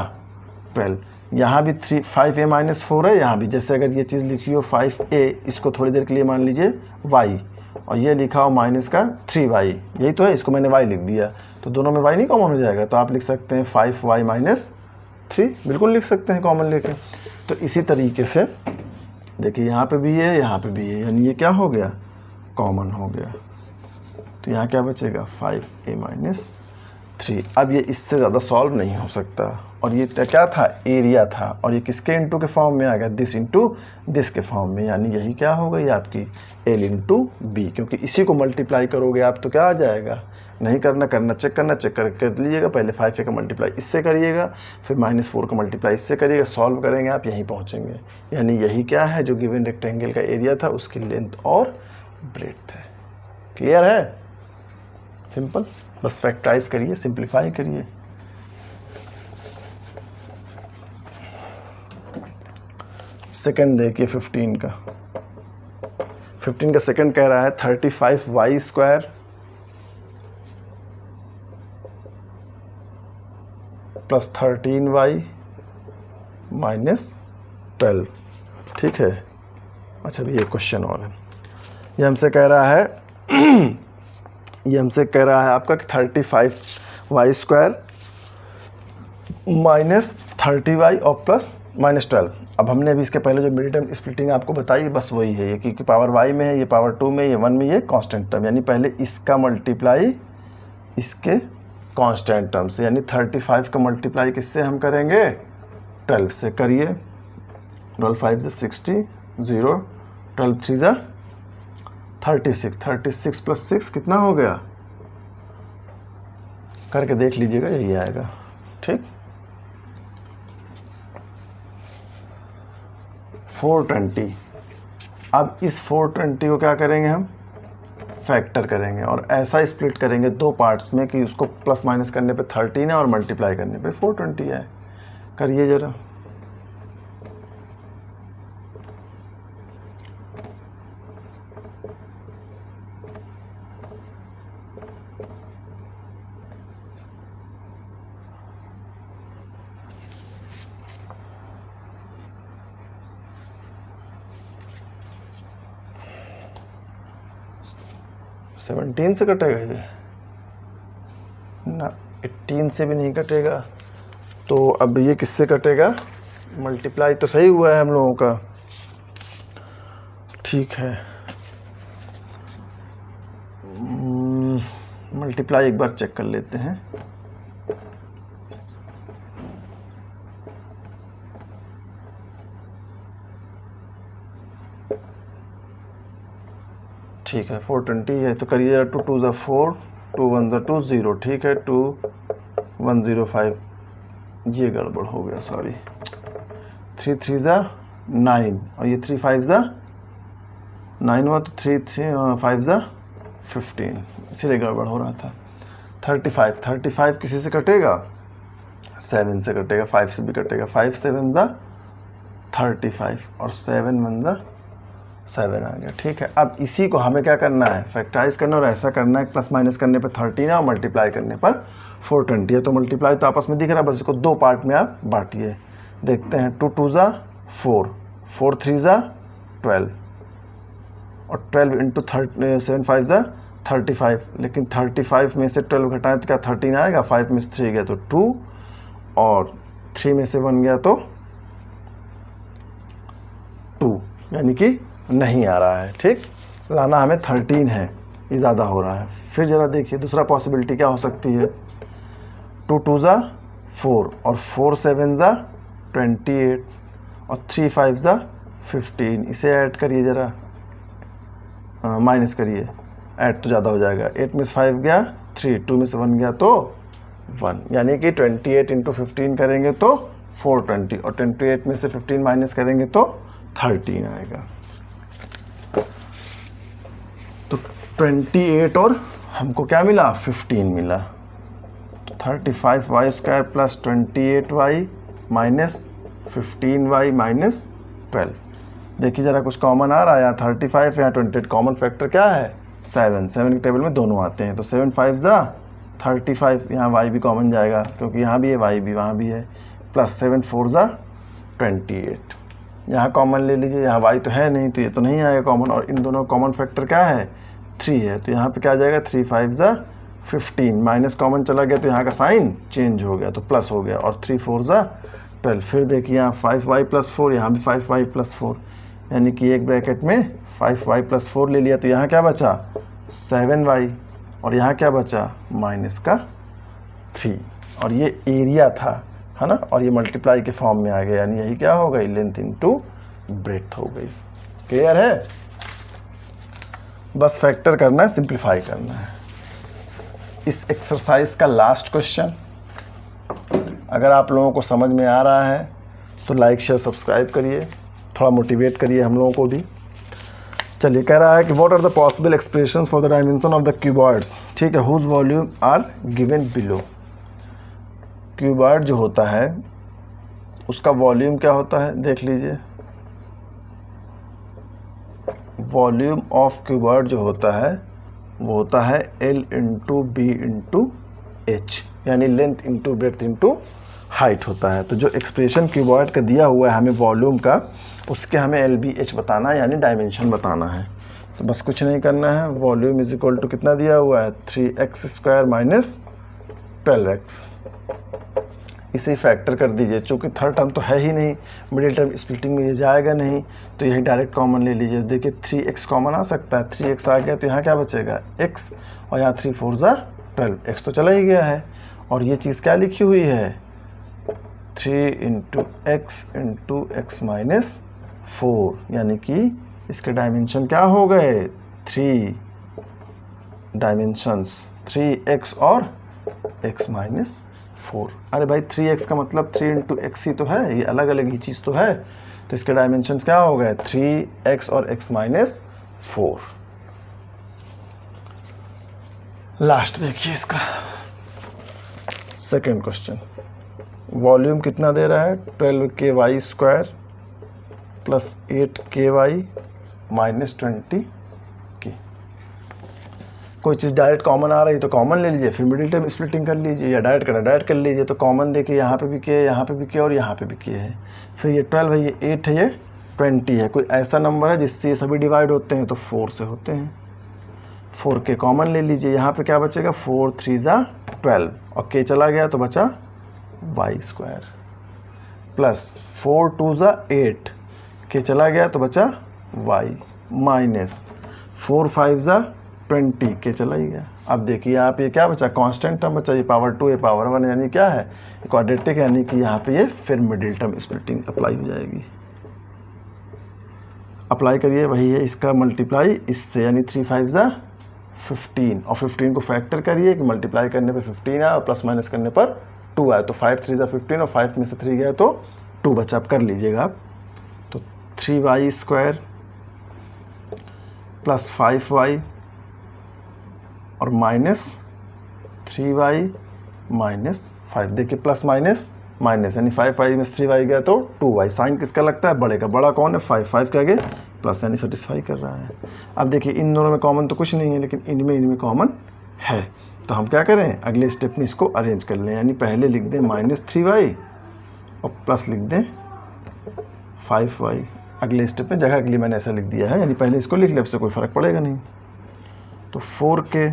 12, यहाँ भी 5a -4 है, यहाँ भी। जैसे अगर ये चीज़ लिखी हो 5a, इसको थोड़ी देर के लिए मान लीजिए y, और ये लिखा हो माइनस का 3y, यही तो है, इसको मैंने y लिख दिया, तो दोनों में y नहीं कॉमन हो जाएगा, तो आप लिख सकते हैं 5y - 3, बिल्कुल लिख सकते हैं कॉमन लेके। तो इसी तरीके से देखिए, यहाँ पे भी है, यहाँ पे भी है, यानी ये क्या हो गया, कॉमन हो गया। तो यहाँ क्या बचेगा, 5a - 3। अब ये इससे ज़्यादा सॉल्व नहीं हो सकता, और ये क्या था, एरिया था, और ये किसके इनटू के फॉर्म में आ गया, दिस इंटू दिस के फॉर्म में, यानी यही क्या हो गई आपकी l इंटू b। क्योंकि इसी को मल्टीप्लाई करोगे आप तो क्या आ जाएगा, नहीं करना चेक कर लीजिएगा। पहले 5a का मल्टीप्लाई इससे करिएगा, फिर -4 का मल्टीप्लाई इससे करिएगा, सॉल्व करेंगे आप, यहीं पहुँचेंगे। यानी यही क्या है, जो गिवन रेक्टेंगल का एरिया था उसकी लेंथ और ब्रेड्थ है। क्लियर है, सिंपल, बस फैक्टराइज करिए, सिंप्लीफाई करिए। सेकंड देखिए 15 का सेकंड कह रहा है 35y² + 13y - 12। ठीक है, अच्छा भी ये क्वेश्चन और है, ये हमसे कह रहा है आपका कि 35y² - 30y और +-12। अब हमने अभी इसके पहले जो मिड टर्म स्प्लिटिंग आपको बताई, बस वही है, ये कि पावर y में है, ये पावर 2 में, ये 1 में, ये कांस्टेंट टर्म। यानी पहले इसका मल्टीप्लाई इसके कांस्टेंट टर्म से, यानी 35 का मल्टीप्लाई किससे हम करेंगे, 12 से करिए। 12 5 = 60, 0 12 3 = 36, 36 + 6 कितना हो गया, करके देख लीजिएगा, यही आएगा। ठीक, 420। अब इस 420 को क्या करेंगे, हम फैक्टर करेंगे, और ऐसा स्प्लिट करेंगे दो पार्ट्स में कि उसको प्लस माइनस करने पे 13 है और मल्टीप्लाई करने पे 420 है। करिए ज़रा, सेवनटीन से कटेगा ये ना, 18 से भी नहीं कटेगा। तो अब ये किससे कटेगा, मल्टीप्लाई तो सही हुआ है हम लोगों का, ठीक है। मल्टीप्लाई एक बार चेक कर लेते हैं। ठीक है 420 है तो करिए जरा, 2 2 ज़ा 4, 2 1 ज़ा 2 0, ठीक है 2 1 0 5, ये गड़बड़ हो गया सॉरी, 3 3 ज़ा 9 और ये 3 5 ज़ा 9 हुआ तो 3 3 5 ज़ा 15, इसीलिए गड़बड़ हो रहा था। 35 किसी से कटेगा, 7 से कटेगा, 5 से भी कटेगा, 5 7 ज़ा 35 और 7 1 ज़ा 7 आ गया। ठीक है, अब इसी को हमें क्या करना है, फैक्टराइज करना, और ऐसा करना है प्लस माइनस करने पर 13 है और मल्टीप्लाई करने पर 420 है। तो मल्टीप्लाई तो आपस में दिख रहा है, बस इसको दो पार्ट में आप बांटिए। देखते हैं 2 2 ज़ा 4, 4 3 ज़ा 12 और 12 इंटू 7 5 ज़ा 35, लेकिन 35 में से 12 घटाएं तो क्या 13 आएगा, 5 में से 3 गया तो 2 और 3 में से 1 गया तो 2, यानी कि नहीं आ रहा है। ठीक, लाना हमें 13 है, ये ज़्यादा हो रहा है। फिर ज़रा देखिए दूसरा पॉसिबिलिटी क्या हो सकती है, 2 2 ज़ा 4 और 4 7 ज़ा 28 और 3 5 ज़ा 15, इसे ऐड करिए ज़रा, माइनस करिए, ऐड तो ज़्यादा हो जाएगा, 8 में से 5 गया 3, 2 में से 1 गया तो 1, यानी कि 28 इंटू 15 करेंगे तो 420 और 28 में से 15 माइनस करेंगे तो 13 आएगा। तो 28 और हमको क्या मिला, 15 मिला। तो 35y² plus 28y minus 15y minus 12। देखिए ज़रा कुछ कॉमन आ रहा है, यहाँ 35 यहाँ 28, कॉमन फैक्टर क्या है 7, 7 के टेबल में दोनों आते हैं, तो 7 5 ज़ा 35, यहाँ y भी कॉमन जाएगा क्योंकि यहाँ भी है y भी वहाँ भी है, प्लस 7 4 ज़ा 28, यहाँ कॉमन ले लीजिए, यहाँ y तो है नहीं तो ये तो नहीं आएगा कॉमन, और इन दोनों कॉमन फैक्टर क्या है 3 है, तो यहाँ पे क्या आ जाएगा 3 5 ज़ा 15, माइनस कॉमन चला गया तो यहाँ का साइन चेंज हो गया तो प्लस हो गया, और 3 4 ज़ा 12। फिर देखिए यहाँ 5y प्लस 4, यहाँ भी 5y प्लस 4, यानी कि एक ब्रैकेट में 5y प्लस 4 ले लिया तो यहाँ क्या बचा 7y, और यहाँ क्या बचा माइनस का 3, और ये एरिया था, है ना, और ये मल्टीप्लाई के फॉर्म में आ गया, यानी यही क्या हो गई लेंथ इनटू ब्रेड्थ हो गई। क्लियर है, बस फैक्टर करना है, सिंप्लीफाई करना है। इस एक्सरसाइज का लास्ट क्वेश्चन, अगर आप लोगों को समझ में आ रहा है तो लाइक शेयर सब्सक्राइब करिए, थोड़ा मोटिवेट करिए हम लोगों को भी। चलिए, कह रहा है कि what are the possible expressions for the dimension of the cuboids, ठीक है, whose volume are given below. Cuboid जो होता है उसका वॉल्यूम क्या होता है, देख लीजिए, वॉल्यूम ऑफ क्यूबॉइड जो होता है वो होता है L into B into H, यानी length into breadth into height होता है। तो जो एक्सप्रेशन क्यूबॉइड का दिया हुआ है हमें वॉल्यूम का, उसके हमें LBH बताना है, यानी डायमेंशन बताना है। तो बस कुछ नहीं करना है, वॉल्यूम इज इक्वल टू कितना दिया हुआ है 3x² माइनस 12x, इसे फैक्टर कर दीजिए। चूँकि थर्ड टर्म तो है ही नहीं, मिडिल टर्म स्प्लिटिंग में ये जाएगा नहीं, तो यही डायरेक्ट कॉमन ले लीजिए। देखिए 3x कॉमन आ सकता है, 3x आ गया तो यहाँ क्या बचेगा x, और यहाँ 3 4 ज़ा 12, x तो चला ही गया है, और ये चीज़ क्या लिखी हुई है 3 इंटू x माइनस 4, यानी कि इसके डायमेंशन क्या हो गए 3 डायमेंशंस, 3x और x माइनस 4। अरे भाई 3x का मतलब 3 इंटू एक्स ही तो है, ये अलग अलग ही चीज़ तो है, तो इसके डायमेंशंस क्या हो गए 3x और x माइनस 4। लास्ट देखिए इसका सेकेंड क्वेश्चन, वॉल्यूम कितना दे रहा है 12ky² plus 8ky minus 20k। कोई चीज़ डायरेक्ट कॉमन आ रही तो कॉमन ले लीजिए, फिर मिडिल टर्म स्प्लिटिंग कर लीजिए, या डायरेक्ट करना डायरेक्ट कर लीजिए। तो कॉमन देखिए यहाँ पे भी के, यहाँ पे भी के और यहाँ पे भी के है, फिर ये 12 है, ये 8 है, ये 20 है। कोई ऐसा नंबर है जिससे ये सभी डिवाइड होते हैं तो 4 से होते हैं, 4 के कॉमन ले लीजिए। यहाँ पे क्या बचेगा 4 3 ज़ा 12 और के चला गया तो बचा y² प्लस 4 2 ज़ा 8, के चला गया तो बचा y माइनस 4 5 ज़ा 20 के चला ही गया। अब देखिए यहाँ पे क्या बचा, कांस्टेंट टर्म बचा, ये पावर 2 ये पावर 1, यानी क्या है क्वाड्रेटिक, यानी कि यहाँ पे ये फिर मिडिल टर्म स्प्लिटिंग अप्लाई हो जाएगी। अप्लाई करिए, वही है इसका मल्टीप्लाई इससे, यानी 3 5 ज़ा 15 और 15 को फैक्टर करिए कि मल्टीप्लाई करने पे 15 आए और प्लस माइनस करने पर 2 आए, तो 5 3 ज़ा 15 और 5 में से 3 गया तो 2 बचा। आप कर लीजिएगा आप, तो 3y² प्लस 5y और माइनस 3y माइनस 5। देखिए प्लस माइनस माइनस, यानी 5y में से 3y गया तो 2y। साइन किसका लगता है, बड़े का। बड़ा कौन है 5, 5 के आगे प्लस, यानी सेटिस्फाई कर रहा है। अब देखिए इन दोनों में कॉमन तो कुछ नहीं है, लेकिन इनमें कॉमन है, तो हम क्या करें अगले स्टेप में इसको अरेंज कर लें, यानी पहले लिख दें -3y और प्लस लिख दें 5y। अगले स्टेप में जगह के लिए मैंने ऐसा लिख दिया है, यानी पहले इसको लिख ले, उससे कोई फ़र्क पड़ेगा नहीं। तो 4k,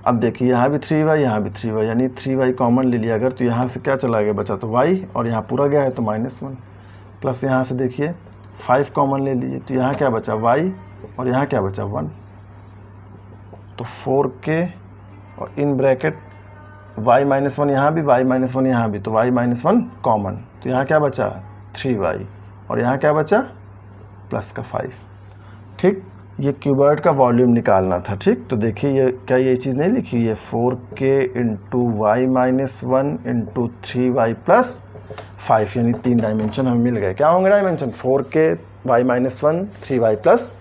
अब देखिए यहाँ भी 3y यहाँ भी 3y, यानी 3y कॉमन ले लिया अगर, तो यहाँ से क्या चला गया बचा तो y, और यहाँ पूरा गया है तो -1, प्लस यहाँ से देखिए 5 कॉमन ले लीजिए, तो यहाँ क्या बचा y और यहाँ क्या बचा 1, तो 4k और इन ब्रैकेट y -1 यहाँ भी y -1 यहाँ भी, तो y -1 कॉमन, तो यहाँ क्या बचा 3y और यहाँ क्या बचा प्लस का 5। ठीक, ये क्यूबॉइड का वॉल्यूम निकालना था। ठीक, तो देखिए ये क्या ये चीज़ नहीं लिखी है, 4k into y -1 into 3y plus 5, यानी 3 डायमेंशन हमें मिल गए। क्या होंगे dimension, 4k y -1 3y plus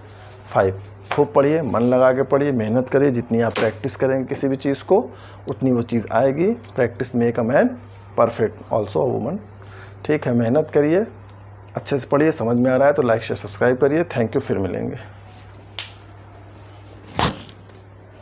5। खूब पढ़िए, मन लगा के पढ़िए, मेहनत करिए, जितनी आप प्रैक्टिस करेंगे किसी भी चीज़ को उतनी वो चीज़ आएगी। Practice make a man perfect, also a woman. ठीक है, मेहनत करिए, अच्छे से पढ़िए, समझ में आ रहा है तो लाइक शेयर सब्सक्राइब करिए। थैंक यू, फिर मिलेंगे।